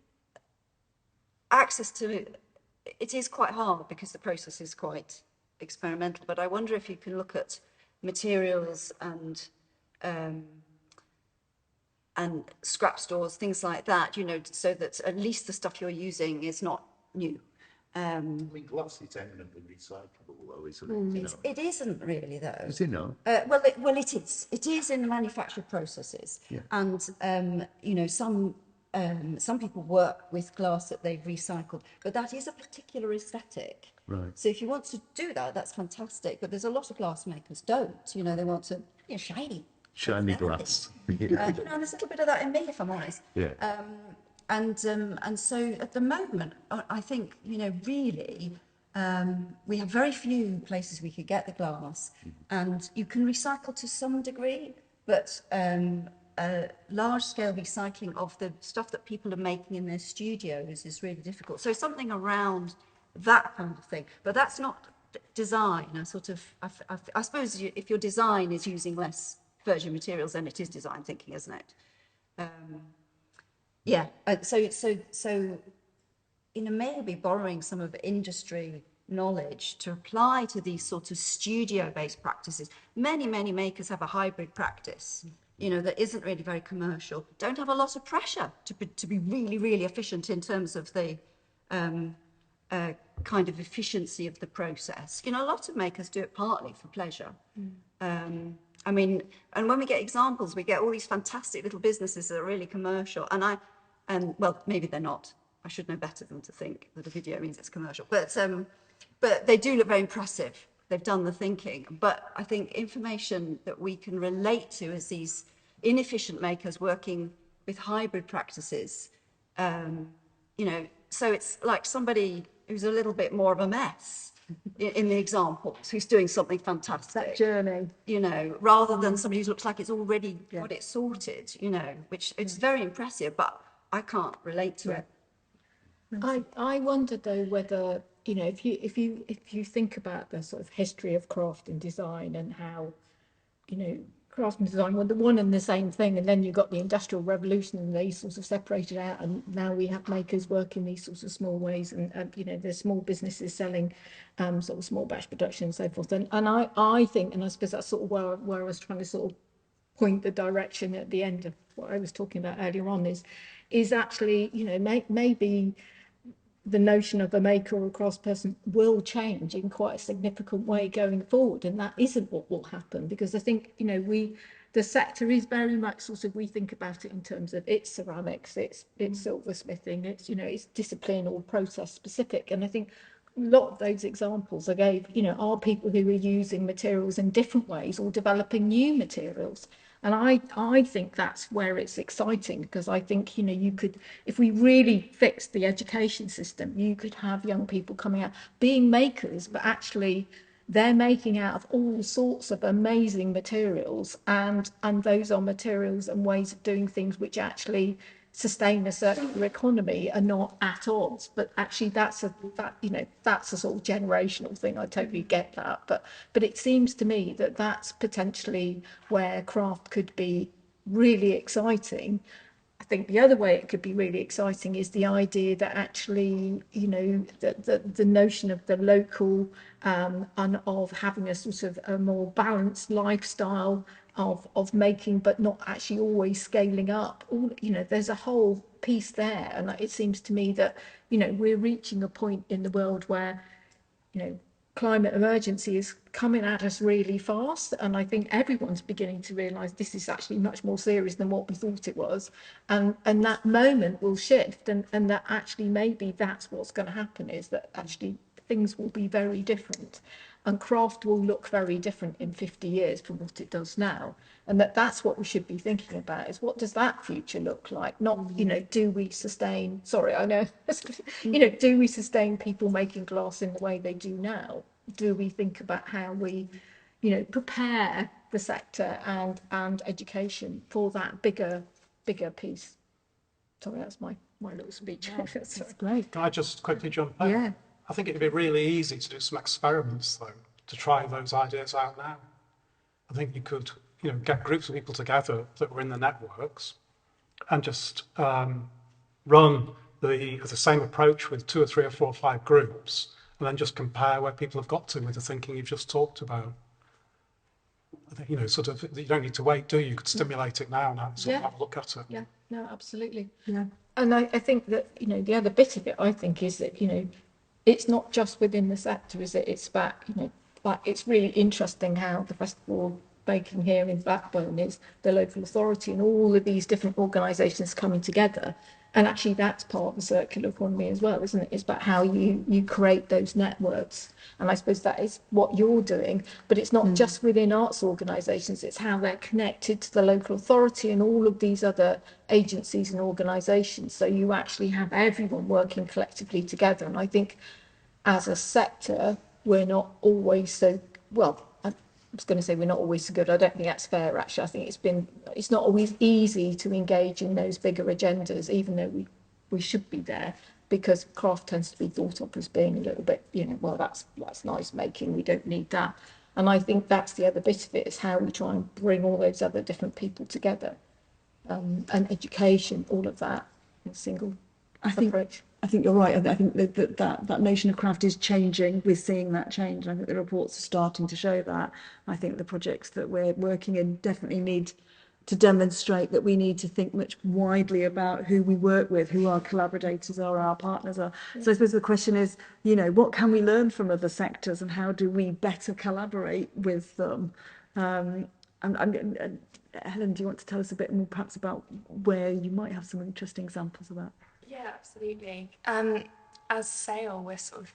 access to it is quite hard because the process is quite experimental, but I wonder if you can look at materials and scrap stores, things like that, you know, so that at least the stuff you're using is not new. I mean, glass is eminently recyclable, though, isn't it? You know? It isn't really, though. Is it not? Well, it is. It is in the manufacturing processes, yeah. And you know, some people work with glass that they've recycled, but that is a particular aesthetic. Right. So if you want to do that, that's fantastic. But there's a lot of glass makers don't. You know, they want to, you know, shiny glass. You know, and there's a little bit of that in me, if I'm honest. Yeah. And so at the moment, I think, you know, really, we have very few places we could get the glass, and you can recycle to some degree, but large-scale recycling of the stuff that people are making in their studios is really difficult. So something around that kind of thing, but that's not design. I suppose if your design is using less virgin materials, then it is design thinking, isn't it? So you know, maybe borrowing some of industry knowledge to apply to these sort of studio-based practices. Many makers have a hybrid practice, you know, that isn't really very commercial, don't have a lot of pressure to be really, really efficient in terms of the kind of efficiency of the process. You know, a lot of makers do it partly for pleasure. I mean, and when we get examples, we get all these fantastic little businesses that are really commercial, and well, maybe they're not. I should know better than to think that a video means it's commercial, but they do look very impressive. They've done the thinking, but I think information that we can relate to as these inefficient makers working with hybrid practices, you know, so it's like somebody who's a little bit more of a mess in the examples, who's doing something fantastic. That journey. You know, rather than somebody who looks like it's already got it sorted, you know, which it's very impressive, but I can't relate to it. I wonder though whether, you know, if you think about the sort of history of craft and design and how, you know, craft and design were the one and the same thing, and then you got the Industrial Revolution and they sort of separated out, and now we have makers work in these sorts of small ways, and you know, there's small businesses selling sort of small batch production and so forth, and I think, and I suppose that's sort of where I was trying to sort of point the direction at the end of what I was talking about earlier on, is actually, you know, maybe the notion of a maker or a craftsperson will change in quite a significant way going forward, and that isn't what will happen, because I think, you know, the sector is very much sort of, we think about it in terms of it's ceramics, it's silversmithing, it's, you know, it's discipline or process specific, and I think a lot of those examples I gave, you know, are people who are using materials in different ways or developing new materials. And I think that's where it's exciting, because I think, you know, you could, if we really fixed the education system, you could have young people coming out being makers, but actually they're making out of all sorts of amazing materials, and those are materials and ways of doing things which actually sustain a circular economy are not at odds. But actually that's a sort of generational thing. I totally get that, but it seems to me that that's potentially where craft could be really exciting. I think the other way it could be really exciting is the idea that actually, the notion of the local, and of having a sort of a more balanced lifestyle of making, but not actually always scaling up. There's a whole piece there, and it seems to me that we're reaching a point in the world where climate emergency is coming at us really fast, and I think everyone's beginning to realise this is actually much more serious than what we thought it was, and that moment will shift, and that actually maybe that's what's going to happen, is that actually things will be very different, and craft will look very different in 50 years from what it does now, and that's what we should be thinking about, is what does that future look like, not do we sustain, sorry I know do we sustain people making glass in the way they do now? Do we think about how we prepare the sector and education for that bigger piece? Sorry, that's my little speech. Yeah, that's great. Can I just quickly jump in? Yeah. I think it'd be really easy to do some experiments, though, to try those ideas out now. I think you could, get groups of people together that were in the networks and just run the same approach with 2 or 3 or 4 or 5 groups, and then just compare where people have got to with the thinking you've just talked about. I think, you don't need to wait, do you? You could stimulate it now and have a look at it. Yeah, no, absolutely. Yeah. And I think that, the other bit of it, I think, is that, it's not just within the sector, is it? It's about, like, it's really interesting how the Festival Baking here in Blackburn is the local authority and all of these different organisations coming together. And actually that's part of the circular economy as well, isn't it? It's about how you create those networks. And I suppose that is what you're doing, but it's not just within arts organisations, it's how they're connected to the local authority and all of these other agencies and organisations. So you actually have everyone working collectively together. And I think as a sector, we're not always so, well, I was going to say we're not always so good. I don't think that's fair, actually. I think it's not always easy to engage in those bigger agendas, even though we should be there, because craft tends to be thought of as being a little bit, well, that's nice making, we don't need that. And I think that's the other bit of it, is how we try and bring all those other different people together, and education, all of that, in a single approach. I think you're right. I think that notion of craft is changing. We're seeing that change. I think the reports are starting to show that. I think the projects that we're working in definitely need to demonstrate that we need to think much widely about who we work with, who our collaborators are, our partners are. So I suppose the question is, what can we learn from other sectors and how do we better collaborate with them? And Helen, do you want to tell us a bit more perhaps about where you might have some interesting examples of that? Yeah, absolutely. As SAIL, we're sort of,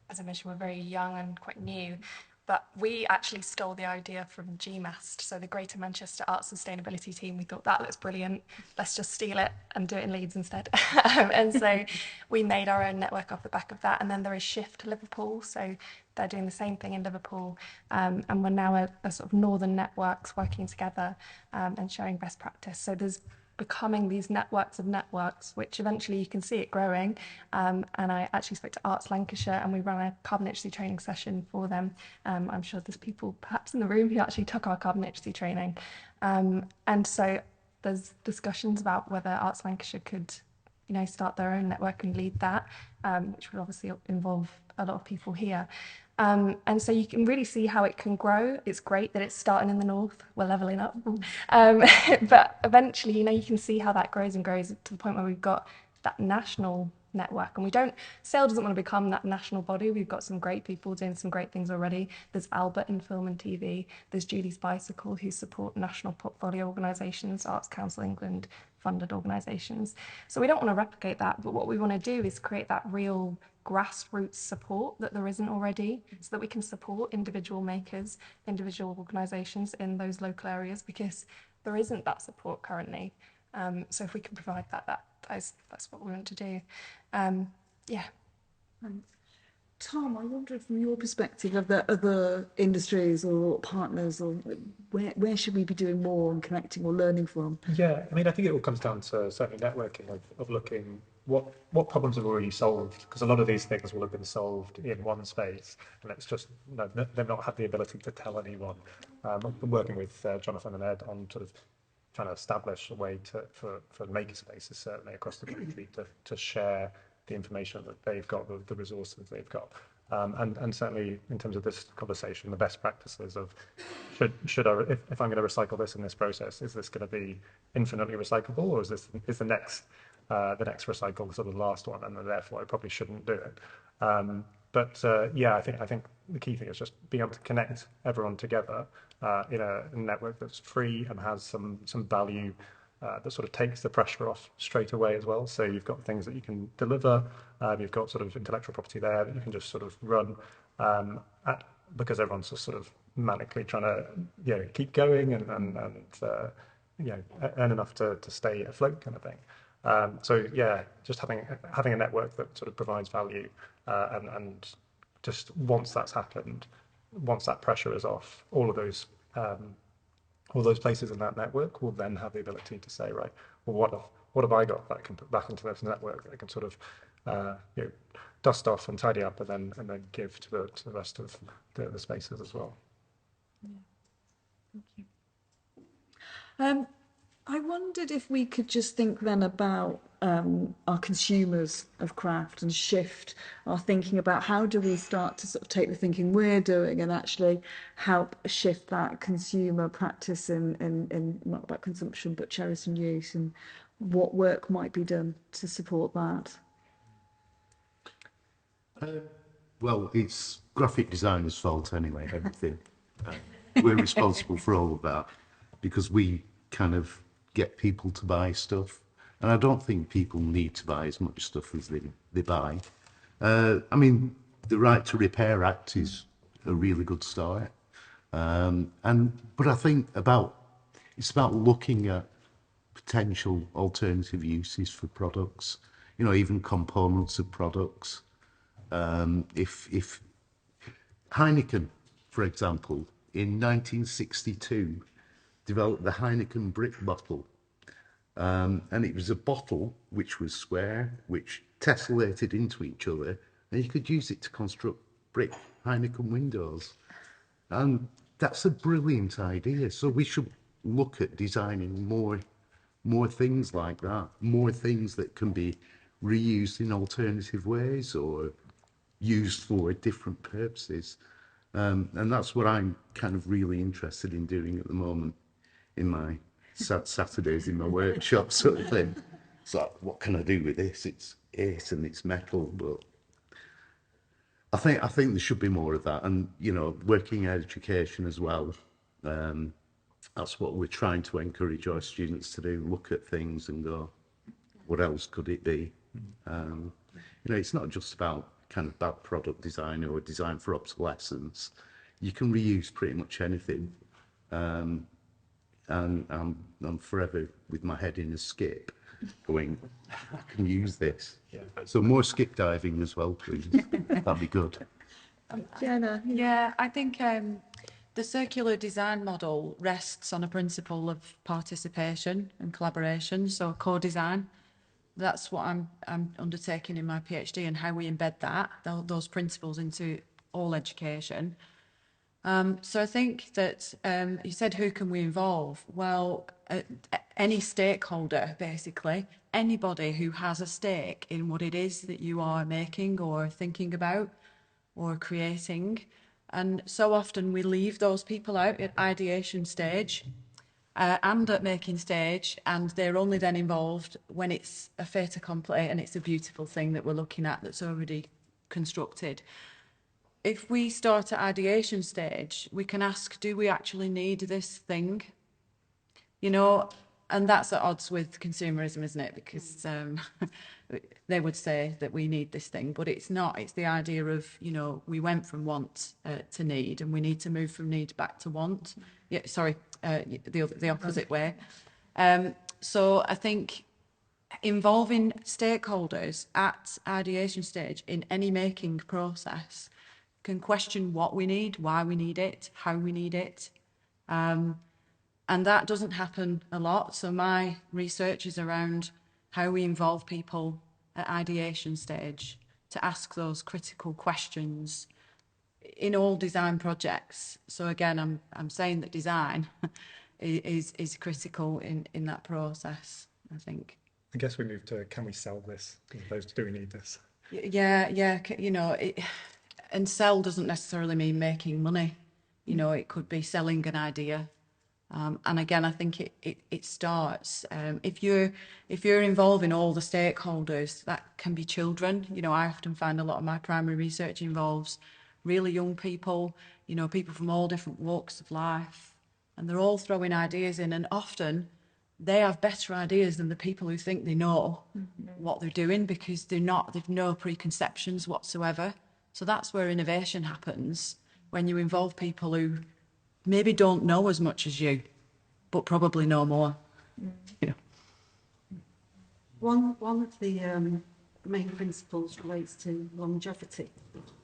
as I mentioned, we're very young and quite new, but we actually stole the idea from GMAST, so the Greater Manchester Arts Sustainability Team. We thought that looks brilliant, let's just steal it and do it in Leeds instead. And so we made our own network off the back of that, and then there is Shift Liverpool, so they're doing the same thing in Liverpool, and we're now a sort of northern networks working together and sharing best practice. So there's becoming these networks of networks, which eventually you can see it growing. And I actually spoke to Arts Lancashire and we ran a carbon literacy training session for them. I'm sure there's people perhaps in the room who actually took our carbon literacy training. And so there's discussions about whether Arts Lancashire could, start their own network and lead that, which would obviously involve a lot of people here. And so you can really see how it can grow. It's great that it's starting in the north, we're levelling up. But eventually, you can see how that grows and grows to the point where we've got that national network. And SAIL doesn't want to become that national body. We've got some great people doing some great things already. There's Albert in film and TV. There's Julie's Bicycle, who support national portfolio organisations, Arts Council England funded organisations. So we don't want to replicate that, but what we want to do is create that real grassroots support that there isn't already, so that we can support individual makers, individual organisations in those local areas, because there isn't that support currently. So if we can provide that's what we want to do. Yeah. Thanks. Tom, I wonder from your perspective of the other industries or partners, or where should we be doing more and connecting or learning from? Yeah, I mean, I think it all comes down to certainly networking of looking what problems have already solved, because a lot of these things will have been solved in one space, and it's just they've not had the ability to tell anyone. I've been working with Jonathan and Ed on sort of trying to establish a way for makerspaces certainly across the country to share the information that they've got, the resources they've got. And certainly in terms of this conversation, the best practices of should I, if I'm going to recycle this in this process, is this going to be infinitely recyclable, or is the next recycle sort of the last one, and therefore I probably shouldn't do it. Yeah, I think the key thing is just being able to connect everyone together in a network that's free and has some value that sort of takes the pressure off straight away as well. So you've got things that you can deliver, you've got sort of intellectual property there that you can just sort of run because everyone's just sort of manically trying to keep going and earn enough to stay afloat kind of thing. So yeah, just having a network that sort of provides value and just once that's happened, once that pressure is off, all those places in that network will then have the ability to say, right, well, what have I got that I can put back into this network that I can sort of dust off and tidy up and then give to the rest of the spaces as well. Yeah. Thank you. I wondered if we could just think then about our consumers of craft and shift our thinking about how do we start to sort of take the thinking we're doing and actually help shift that consumer practice in not about consumption but cherries and use, and what work might be done to support that. Well, it's graphic designers' fault anyway, everything. We're responsible for all of that because we kind of get people to buy stuff. And I don't think people need to buy as much stuff as they buy. I mean, the Right to Repair Act is a really good start. But I think it's about looking at potential alternative uses for products, even components of products. If Heineken, for example, in 1962, developed the Heineken brick bottle. And it was a bottle which was square, which tessellated into each other, and you could use it to construct brick Heineken windows. And that's a brilliant idea. So we should look at designing more things like that, more things that can be reused in alternative ways or used for different purposes. And that's what I'm kind of really interested in doing at the moment in my Saturdays in my workshop sort of thing. It's like, what can I do with this? It's it and it's metal, but I think there should be more of that. And, working education as well. That's what we're trying to encourage our students to do, look at things and go, what else could it be? It's not just about kind of bad product design or design for obsolescence. You can reuse pretty much anything. And I'm forever with my head in a skip going, I can use this. Yeah. So more skip diving as well, please. That'd be good. Jenna. Yeah, I think the circular design model rests on a principle of participation and collaboration, so co-design. That's what I'm undertaking in my PhD, and how we embed those principles into all education. So I think that you said, who can we involve? Well, any stakeholder, basically, anybody who has a stake in what it is that you are making or thinking about or creating. And so often we leave those people out at ideation stage and at making stage, and they're only then involved when it's a fait accompli and it's a beautiful thing that we're looking at that's already constructed. If we start at ideation stage, we can ask, do we actually need this thing? And that's at odds with consumerism, isn't it? Because they would say that we need this thing, but it's not. It's the idea of, we went from want to need, and we need to move from need back to want. Yeah, sorry, the opposite way. So I think involving stakeholders at ideation stage in any making process can question what we need, why we need it, how we need it. And that doesn't happen a lot. So my research is around how we involve people at ideation stage to ask those critical questions in all design projects. So again, I'm saying that design is critical in that process, I think. I guess we move to, can we sell this as opposed to, do we need this? Yeah, you know, and sell doesn't necessarily mean making money. You know, it could be selling an idea. And again, I think it starts, if you're involving all the stakeholders, that can be children. You know, I often find a lot of my primary research involves really young people, you know, people from all different walks of life, and they're all throwing ideas in, and often they have better ideas than the people who think they know what they're doing, because they've no preconceptions whatsoever. So that's where innovation happens, when you involve people who maybe don't know as much as you, but probably know more. You know. One of the main principles relates to longevity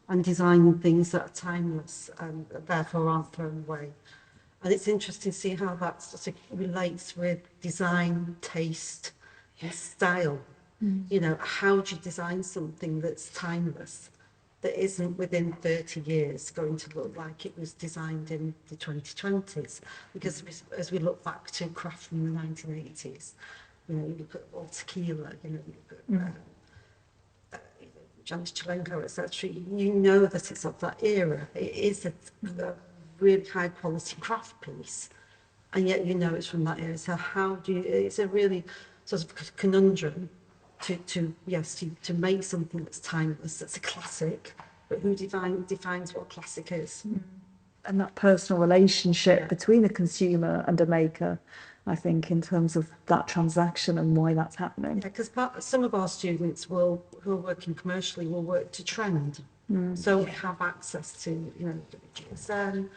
and designing things that are timeless and therefore aren't thrown away. And it's interesting to see how that sort of relates with design, taste, and style. You know, how do you design something that's timeless, that isn't within 30 years going to look like it was designed in the 2020s? Because as we look back to craft from the 1980s, you know, you look at old tequila, you know, you look at Janis Chalenko, etc. You know that it's of that era. It is a really high quality craft piece, and yet you know it's from that era. So how do you, it's a really sort of conundrum to make something that's timeless, that's a classic, but who defines what classic is? And that personal relationship between a consumer and a maker, I think, in terms of that transaction and why that's happening. Yeah, because some of our students who are working commercially will work to trend. So we have access to, you know, GSM,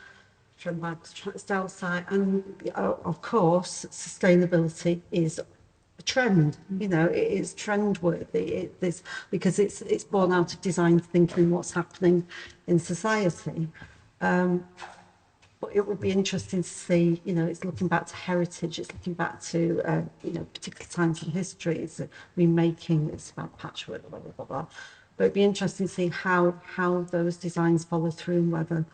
Trend by Style site, and of course, sustainability is a trend. You know, it is trend-worthy. Because it's born out of design thinking, what's happening in society. But it would be interesting to see, you know, it's looking back to heritage, it's looking back to, you know, particular times in history, it's remaking, it's about patchwork, blah, blah, blah, blah. But it'd be interesting to see how those designs follow through, and whether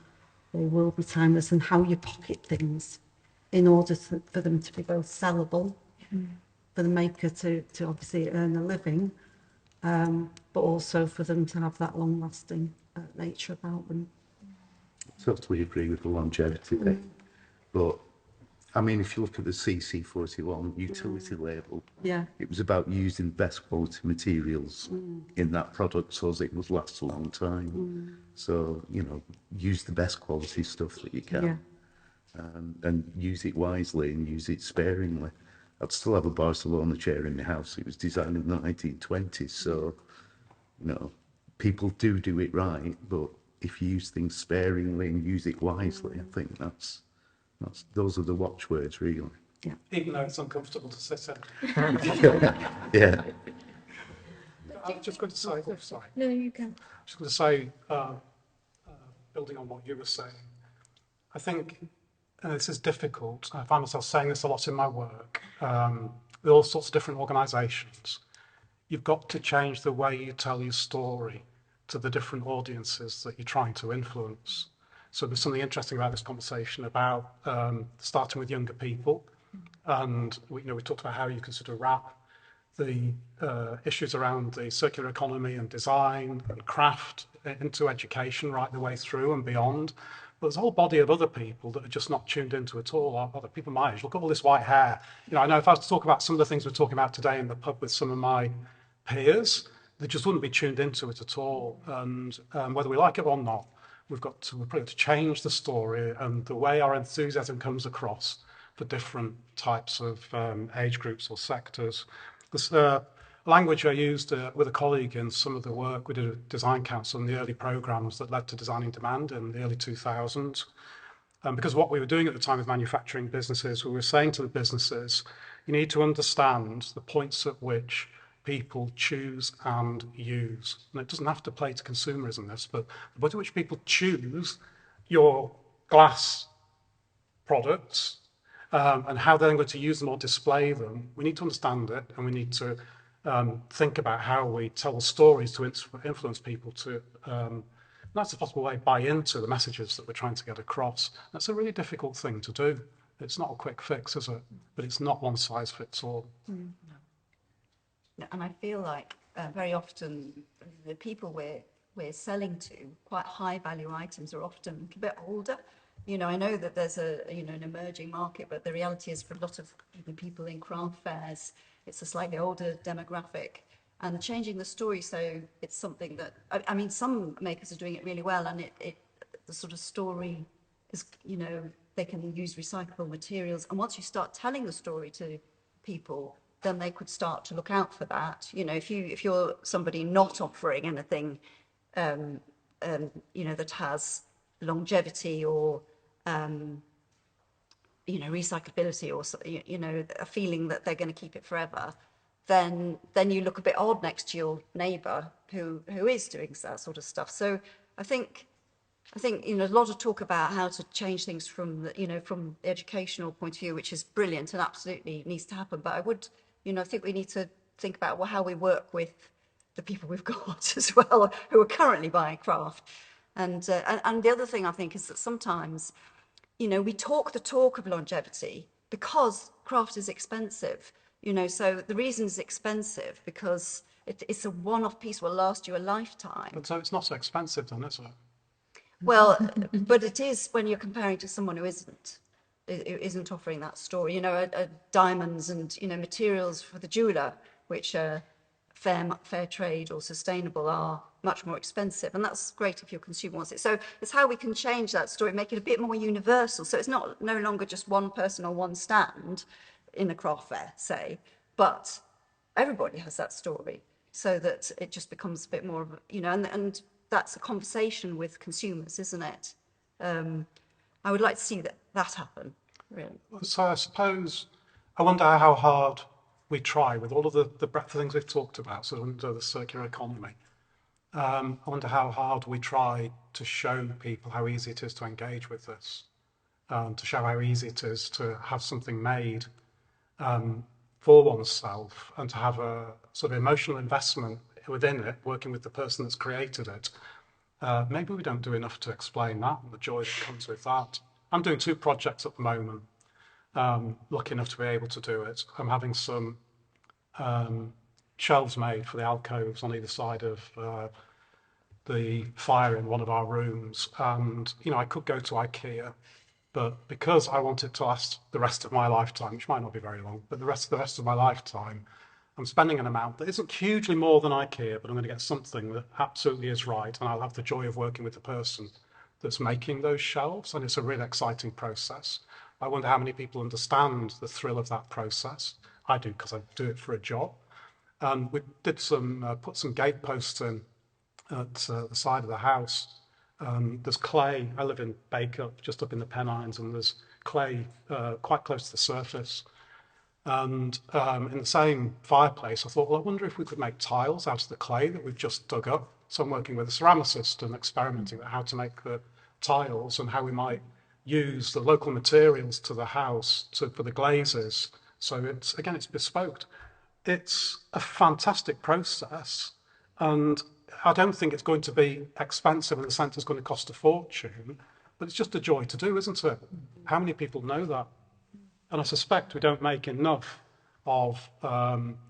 they will be timeless, and how you pocket things in order for them to be both sellable, for the maker to obviously earn a living, but also for them to have that long-lasting nature about them. Totally agree with the longevity thing. But, I mean, if you look at the CC41 utility label, it was about using best quality materials in that product so that it would last a long time. So, you know, use the best quality stuff that you can. And use it wisely and use it sparingly. I'd still have a Barcelona chair in my house. It was designed in the 1920s, so, you know, people do it right, but if you use things sparingly and use it wisely, I think those are the watchwords, really. Yeah. Even though it's uncomfortable to sit in. Yeah. I was just going to say, sorry. No, you can. I was just going to say, building on what you were saying, I think this is difficult. I find myself saying this a lot in my work, with all sorts of different organisations. You've got to change the way you tell your story to the different audiences that you're trying to influence. So there's something interesting about this conversation about starting with younger people, and we talked about how you can sort of wrap the issues around the circular economy and design and craft into education right the way through and beyond. But there's a whole body of other people that are just not tuned into it at all. Other people my age, look at all this white hair. You know, I know if I was to talk about some of the things we're talking about today in the pub with some of my peers, they just wouldn't be tuned into it at all. And whether we like it or not, we've probably got to change the story and the way our enthusiasm comes across for different types of age groups or sectors. This language I used with a colleague in some of the work we did at Design Council in the early programs that led to Designing Demand in the early 2000s. Because what we were doing at the time with manufacturing businesses, we were saying to the businesses, you need to understand the points at which people choose and use. And it doesn't have to play to consumerism, this, but the point at which people choose your glass products and how they're going to use them or display them, we need to understand it, and we need to think about how we tell stories to influence people to, that's a possible way, buy into the messages that we're trying to get across. That's a really difficult thing to do. It's not a quick fix, is it? But it's not one size fits all. Mm. And I feel like very often the people we're selling to, quite high value items, are often a little bit older. You know, I know that there's an emerging market, but the reality is for a lot of people in craft fairs, it's a slightly older demographic. And changing the story, so it's something that, I mean, some makers are doing it really well, and the sort of story is, you know, they can use recyclable materials. And once you start telling the story to people, then they could start to look out for that. You know, if you're somebody not offering anything, you know, that has longevity or, you know, recyclability, or, you know, a feeling that they're going to keep it forever, then you look a bit odd next to your neighbour who is doing that sort of stuff. So I think you know, a lot of talk about how to change things from the, you know, from the educational point of view, which is brilliant and absolutely needs to happen. But I would, you know, I think we need to think about, well, how we work with the people we've got as well, who are currently buying craft. And the other thing I think is that sometimes, you know, we talk the talk of longevity because craft is expensive. You know, so the reason it's expensive because it's a one-off piece, will last you a lifetime. But so it's not so expensive then, is it? Well, but it is when you're comparing to someone who isn't offering that story. You know, diamonds and, you know, materials for the jeweler, which are fair trade or sustainable, are much more expensive, and that's great if your consumer wants it. So it's how we can change that story, make it a bit more universal. So it's no longer just one person or one stand in a craft fair, say, but everybody has that story, so that it just becomes a bit more of a, you know, and that's a conversation with consumers, isn't it? I would like to see that happen, really. So I suppose, I wonder how hard we try with all of the breadth of things we've talked about, so under the circular economy. I wonder how hard we try to show people how easy it is to engage with this, to show how easy it is to have something made for oneself, and to have a sort of emotional investment within it, working with the person that's created it. Maybe we don't do enough to explain that and the joy that comes with that. I'm doing 2 projects at the moment, lucky enough to be able to do it. I'm having some shelves made for the alcoves on either side of the fire in one of our rooms, and you know, I could go to IKEA, but because I want it to last the rest of my lifetime, which might not be very long, but the rest of my lifetime, I'm spending an amount that isn't hugely more than IKEA, but I'm going to get something that absolutely is right, and I'll have the joy of working with the person that's making those shelves, and it's a really exciting process. I wonder how many people understand the thrill of that process. I do, because I do it for a job. And we did put some gate posts in at the side of the house. There's clay. I live in Bacup, just up in the Pennines, and there's clay quite close to the surface. And in the same fireplace, I thought, well, I wonder if we could make tiles out of the clay that we've just dug up. So I'm working with a ceramicist and experimenting with how to make the tiles and how we might use the local materials to the house for the glazes. So it's bespoke. It's a fantastic process, and I don't think it's going to be expensive in the sense it's going to cost a fortune, but it's just a joy to do, isn't it? How many people know that? And I suspect we don't make enough of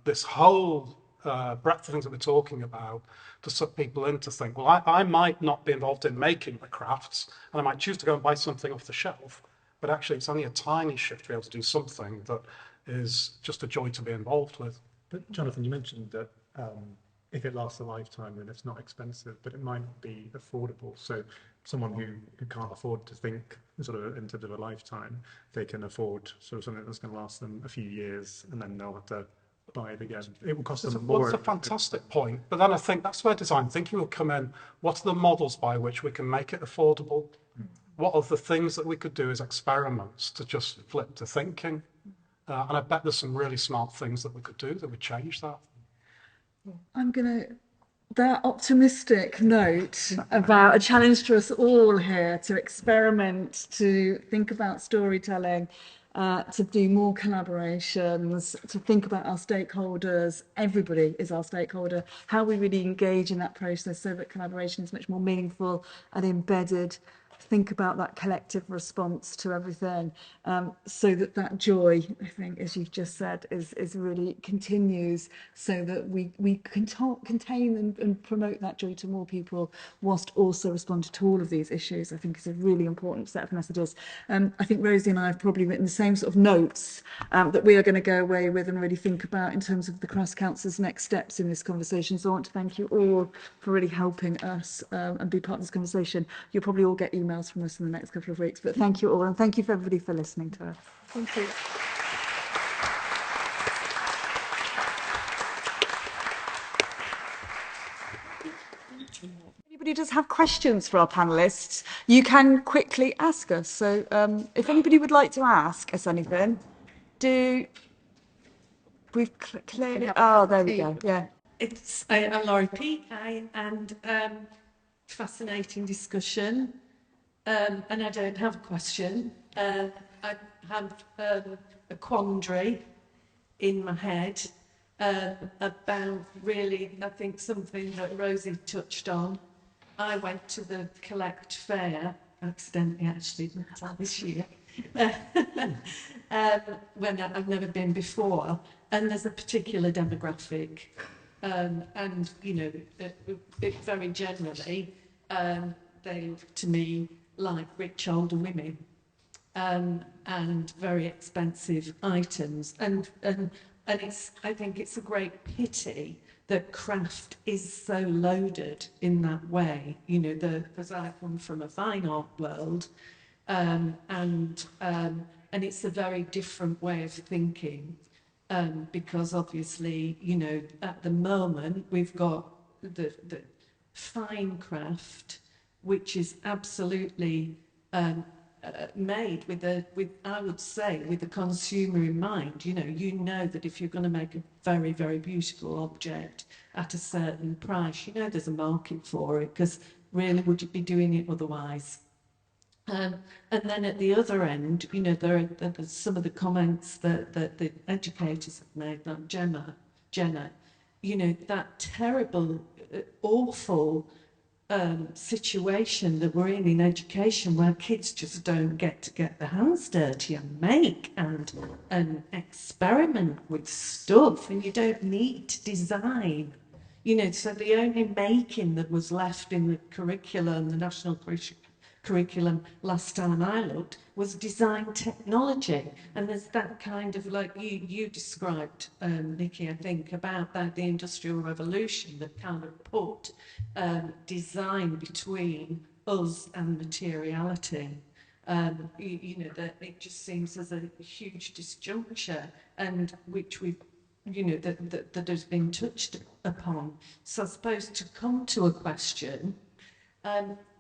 this whole breadth of things that we're talking about to suck people in to think, well, I might not be involved in making the crafts, and I might choose to go and buy something off the shelf, but actually it's only a tiny shift to be able to do something that is just a joy to be involved with. But Jonathan, you mentioned that if it lasts a lifetime, then it's not expensive, but it might not be affordable. So someone who can't afford to think sort of in terms of a lifetime, they can afford sort of something that's going to last them a few years, and then they'll have to buy it again. It will cost them more. Well, that's a fantastic point. But then I think that's where design thinking will come in. What are the models by which we can make it affordable? what are the things that we could do as experiments to just flip to thinking? And I bet there's some really smart things that we could do that would change that. I'm going to, that optimistic note about a challenge to us all here to experiment, to think about storytelling, to do more collaborations, to think about our stakeholders. Everybody is our stakeholder. How we really engage in that process so that collaboration is much more meaningful and embedded. Think about that collective response to everything, so that that joy, I think, as you've just said, is really continues, so that we can contain and promote that joy to more people, whilst also responding to all of these issues. I think is a really important set of messages. I think Rosy and I have probably written the same sort of notes that we are going to go away with and really think about in terms of the Crafts Council's next steps in this conversation. So I want to thank you all for really helping us and be part of this conversation. You'll probably all get emails from us in the next couple of weeks, but thank you all, and thank you for everybody for listening to us. Thank you. Anybody does have questions for our panellists, you can quickly ask us. So if anybody would like to ask us anything, we've clearly, oh, there we go, yeah. I'm Laurie Peake, and fascinating discussion. And I don't have a question. I have a quandary in my head about really, I think, something that Rosy touched on. I went to the Collect Fair, accidentally actually, this year, when I've never been before, and there's a particular demographic, and, you know, very generally, they look to me like rich older women, and very expensive items, and it's, I think it's a great pity that craft is so loaded in that way, you know, because I come from a fine art world, and it's a very different way of thinking, because obviously, you know, at the moment we've got the fine craft, which is absolutely made with I would say with the consumer in mind. You know that if you're going to make a very, very beautiful object at a certain price, you know there's a market for it, because really would you be doing it otherwise? And then at the other end, you know, there are some of the comments that the educators have made, like Jenna, you know, that terrible, awful situation that we're in education, where kids just don't get their hands dirty and make and experiment with stuff, and you don't need to design, you know. So the only making that was left in the curriculum, the national curriculum last time I looked, was design technology. And there's that kind of, like you described, Nicky, I think, about that, the Industrial Revolution that kind of put design between us and materiality. You know, that it just seems as a huge disjuncture, and which we've, you know, that has been touched upon. So I suppose to come to a question,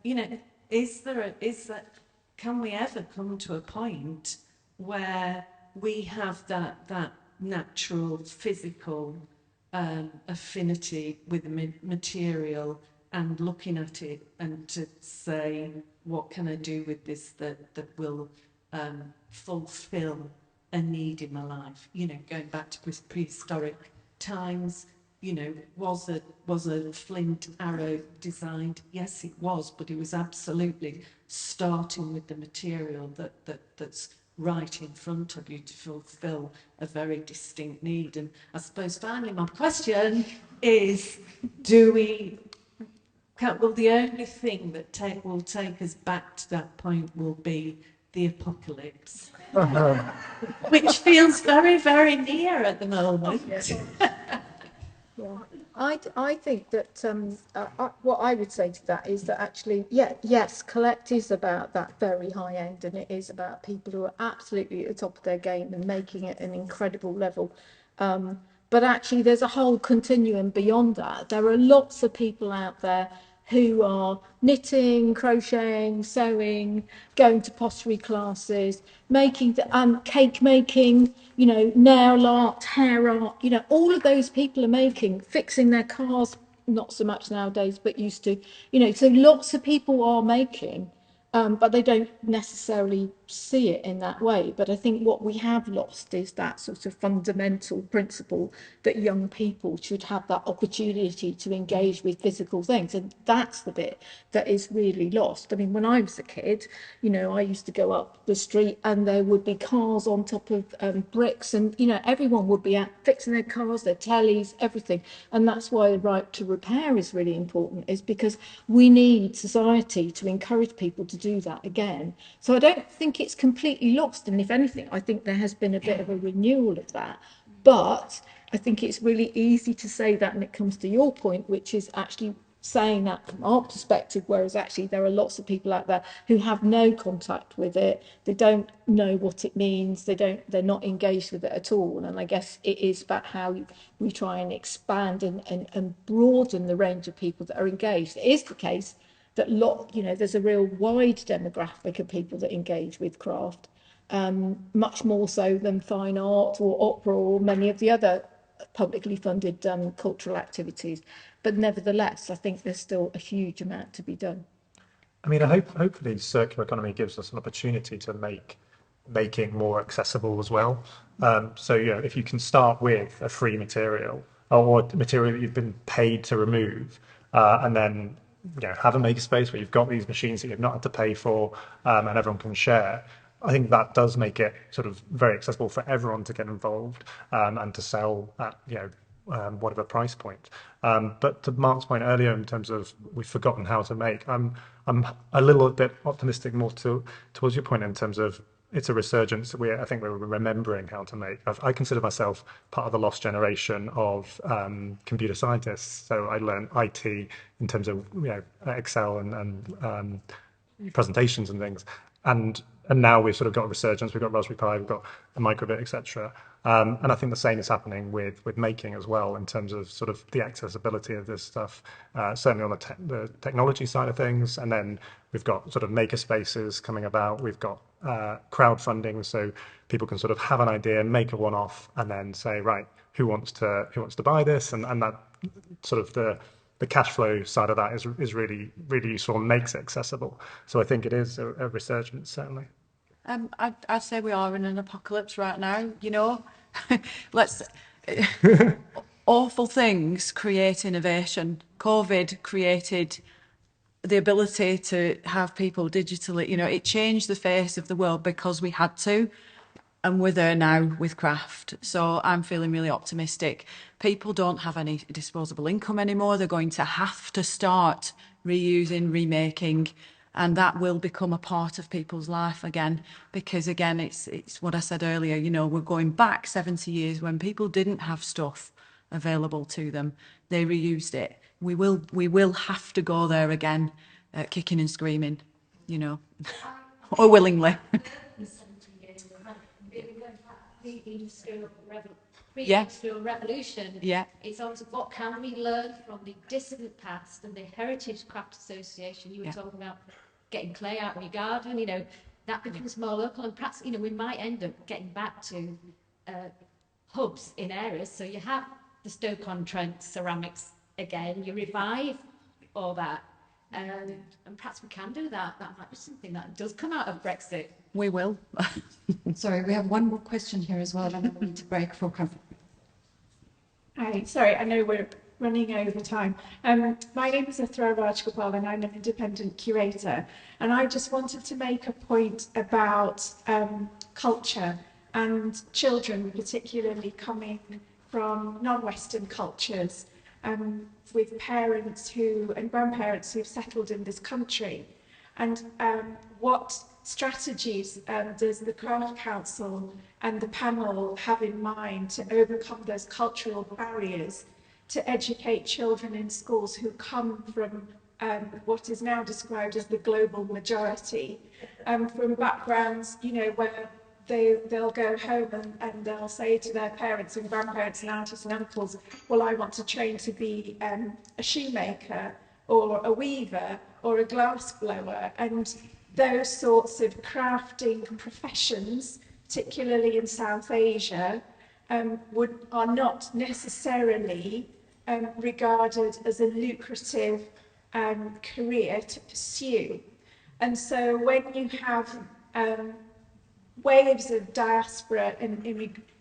you know, can we ever come to a point where we have that natural physical affinity with the material, and looking at it and to say, what can I do with this that will fulfill a need in my life? You know, going back to prehistoric times, you know, was a flint arrow designed? Yes, it was, but it was absolutely starting with the material that's right in front of you to fulfill a very distinct need. And I suppose finally my question is, will the only thing that will take us back to that point will be the apocalypse? Which feels very, very near at the moment. Yeah, I think that what I would say to that is that actually, yes, Collect is about that very high end, and it is about people who are absolutely at the top of their game and making it an incredible level. But actually, there's a whole continuum beyond that. There are lots of people out there who are knitting, crocheting, sewing, going to pottery classes, making the cake making, you know, nail art, hair art, you know, all of those people are making, fixing their cars, not so much nowadays, but used to, you know, so lots of people are making. But they don't necessarily see it in that way. But I think what we have lost is that sort of fundamental principle that young people should have that opportunity to engage with physical things. And that's the bit that is really lost. I mean, when I was a kid, you know, I used to go up the street and there would be cars on top of bricks, and, you know, everyone would be out fixing their cars, their tellies, everything. And that's why the right to repair is really important, is because we need society to encourage people to do that again. So I don't think it's completely lost, and if anything, I think there has been a bit of a renewal of that. But I think it's really easy to say that when it comes to your point, which is actually saying that from our perspective, whereas actually there are lots of people out there who have no contact with it, they don't know what it means, they're not engaged with it at all. And I guess it is about how we try and expand and broaden the range of people that are engaged. It is the case that there's a real wide demographic of people that engage with craft, much more so than fine art or opera or many of the other publicly funded cultural activities. But nevertheless, I think there's still a huge amount to be done. I mean, hopefully circular economy gives us an opportunity to make making more accessible as well. So, you know, if you can start with a free material or material that you've been paid to remove, and then, you know, have a makerspace where you've got these machines that you've not had to pay for, and everyone can share. I think that does make it sort of very accessible for everyone to get involved, and to sell at, you know, whatever price point. But to Mark's point earlier, in terms of we've forgotten how to make, I'm a little bit optimistic more towards your point in terms of it's a resurgence. I think we're remembering how to make. I consider myself part of the lost generation of computer scientists. So I learned IT in terms of, you know, Excel and presentations and things. And now we've sort of got a resurgence. We've got Raspberry Pi, we've got a microbit, etc. And I think the same is happening with making as well, in terms of sort of the accessibility of this stuff, certainly on the technology side of things. And then we've got sort of maker spaces coming about. We've got crowdfunding, so people can sort of have an idea, make a one-off, and then say, right, who wants to buy this? And that sort of the cash flow side of that is really, really useful and makes it accessible. So I think it is a resurgence, certainly. I'd say we are in an apocalypse right now, you know. Awful things create innovation. COVID created the ability to have people digitally, you know, it changed the face of the world because we had to. And we're there now with craft. So I'm feeling really optimistic. People don't have any disposable income anymore. They're going to have to start reusing, remaking, and that will become a part of people's life again. Because again, it's what I said earlier, you know, we're going back 70 years when people didn't have stuff available to them. They reused it. We will have to go there again, kicking and screaming, you know, or willingly. The industrial revolution. Yeah. It's on to what can we learn from the distant past, and the Heritage Craft Association. You were talking about getting clay out of your garden, you know, that becomes more local, and perhaps, you know, we might end up getting back to hubs in areas. So you have the Stoke-on-Trent ceramics again, you revive all that. And perhaps we can do that. That might be something that does come out of Brexit. We will. Sorry, we have one more question here as well, and then we need to break for coffee. Hi, sorry, I know we're running over time. My name is Ithra Rajgopal, and I'm an independent curator. And I just wanted to make a point about culture and children, particularly coming from non-Western cultures, with parents and grandparents who've settled in this country. And what strategies does the Craft Council and the panel have in mind to overcome those cultural barriers, to educate children in schools who come from what is now described as the global majority, from backgrounds, you know, where they'll go home and they'll say to their parents and grandparents and aunties and uncles, well, I want to train to be a shoemaker, or a weaver or a glass blower, and those sorts of crafting professions, particularly in South Asia, are not necessarily regarded as a lucrative career to pursue. And so when you have waves of diaspora and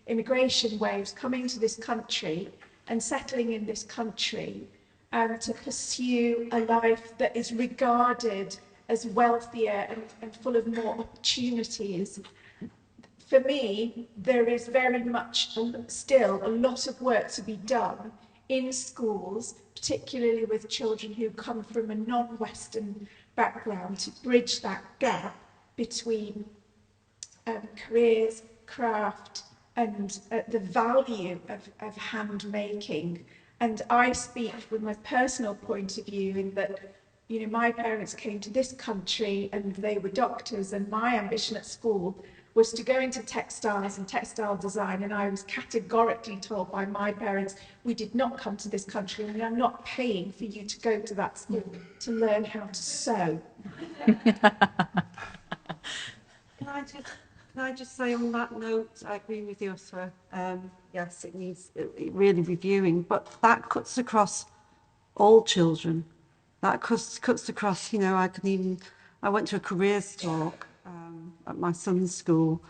immigration waves coming to this country and settling in this country to pursue a life that is regarded as wealthier and full of more opportunities, for me, there is very much still a lot of work to be done in schools, particularly with children who come from a non-Western background, to bridge that gap between careers, craft, and the value of hand making. And I speak from a personal point of view in that, you know, my parents came to this country and they were doctors, and my ambition at school was to go into textiles and textile design, and I was categorically told by my parents, we did not come to this country and we are not paying for you to go to that school to learn how to sew. Can I just say on that note, I agree with you, sir. Yes, it needs really reviewing, but that cuts across all children. That cuts across, you know, I went to a careers talk at my son's school,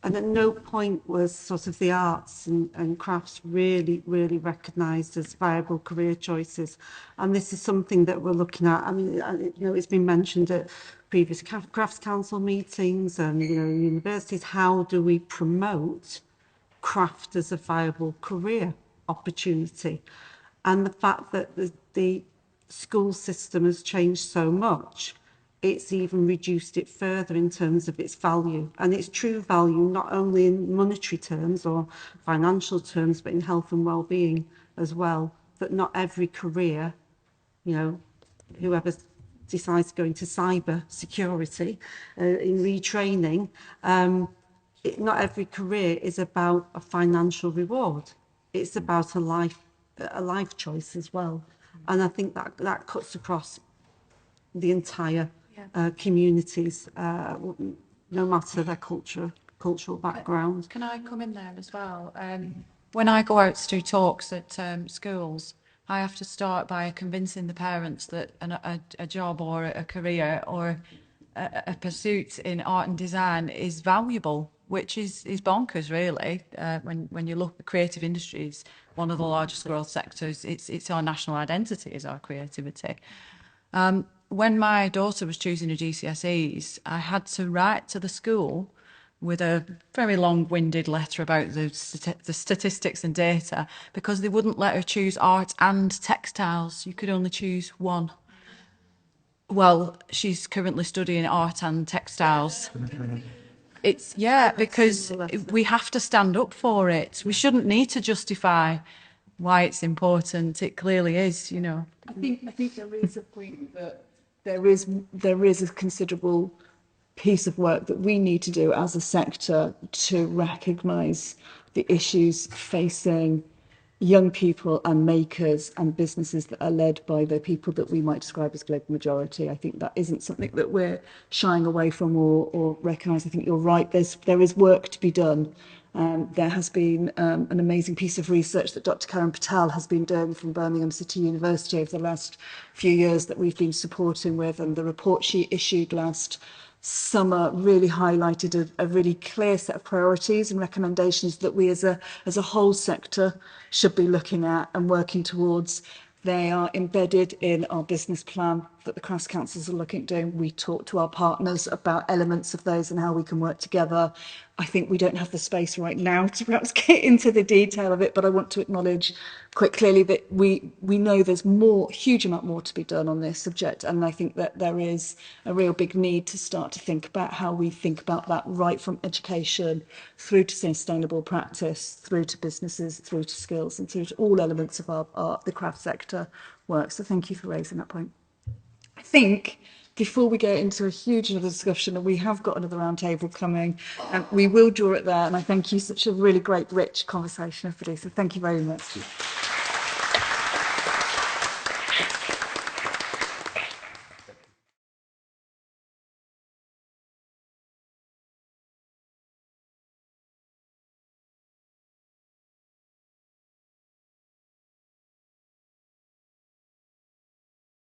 and at no point was sort of the arts and crafts really recognised as viable career choices. And this is something that we're looking at. I mean, you know, it's been mentioned at previous crafts council meetings and, you know, universities. How do we promote craft as a viable career opportunity? And the fact that the school system has changed so much, it's even reduced it further in terms of its value, and its true value, not only in monetary terms or financial terms, but in health and well-being as well. That not every career, you know, whoever decides to go into cyber security in retraining, not every career is about a financial reward. It's about a life choice as well. And I think that cuts across the entire communities, no matter their cultural background. Can I come in there as well? When I go out to do talks at schools, I have to start by convincing the parents that a job or a career or a pursuit in art and design is valuable, which is bonkers, really. When you look at creative industries, one of the largest growth sectors, it's our national identity is our creativity. When my daughter was choosing her GCSEs, I had to write to the school with a very long-winded letter about the statistics and data, because they wouldn't let her choose art and textiles. You could only choose one. Well, she's currently studying art and textiles. It's, because we have to stand up for it. We shouldn't need to justify why it's important. It clearly is, you know. I think there is a point that there is a considerable piece of work that we need to do as a sector to recognise the issues facing young people and makers and businesses that are led by the people that we might describe as global majority. I think that isn't something that we're shying away from or recognise. I think you're right. There is work to be done. There has been an amazing piece of research that Dr. Karen Patel has been doing from Birmingham City University over the last few years that we've been supporting with, and the report she issued last summer really highlighted a really clear set of priorities and recommendations that we as a whole sector should be looking at and working towards. They are embedded in our business plan that the Crafts Councils are looking at doing. We talk to our partners about elements of those and how we can work together. I think we don't have the space right now to perhaps get into the detail of it, but I want to acknowledge quite clearly that we know there's huge amount more to be done on this subject, and I think that there is a real big need to start to think about how we think about that, right from education through to sustainable practice, through to businesses, through to skills, and through to all elements of the craft sector work. So thank you for raising that point. I think before we get into a huge another discussion, and we have got another roundtable coming, we will draw it there. And I thank you, such a really great, rich conversation, everybody. So thank you very much.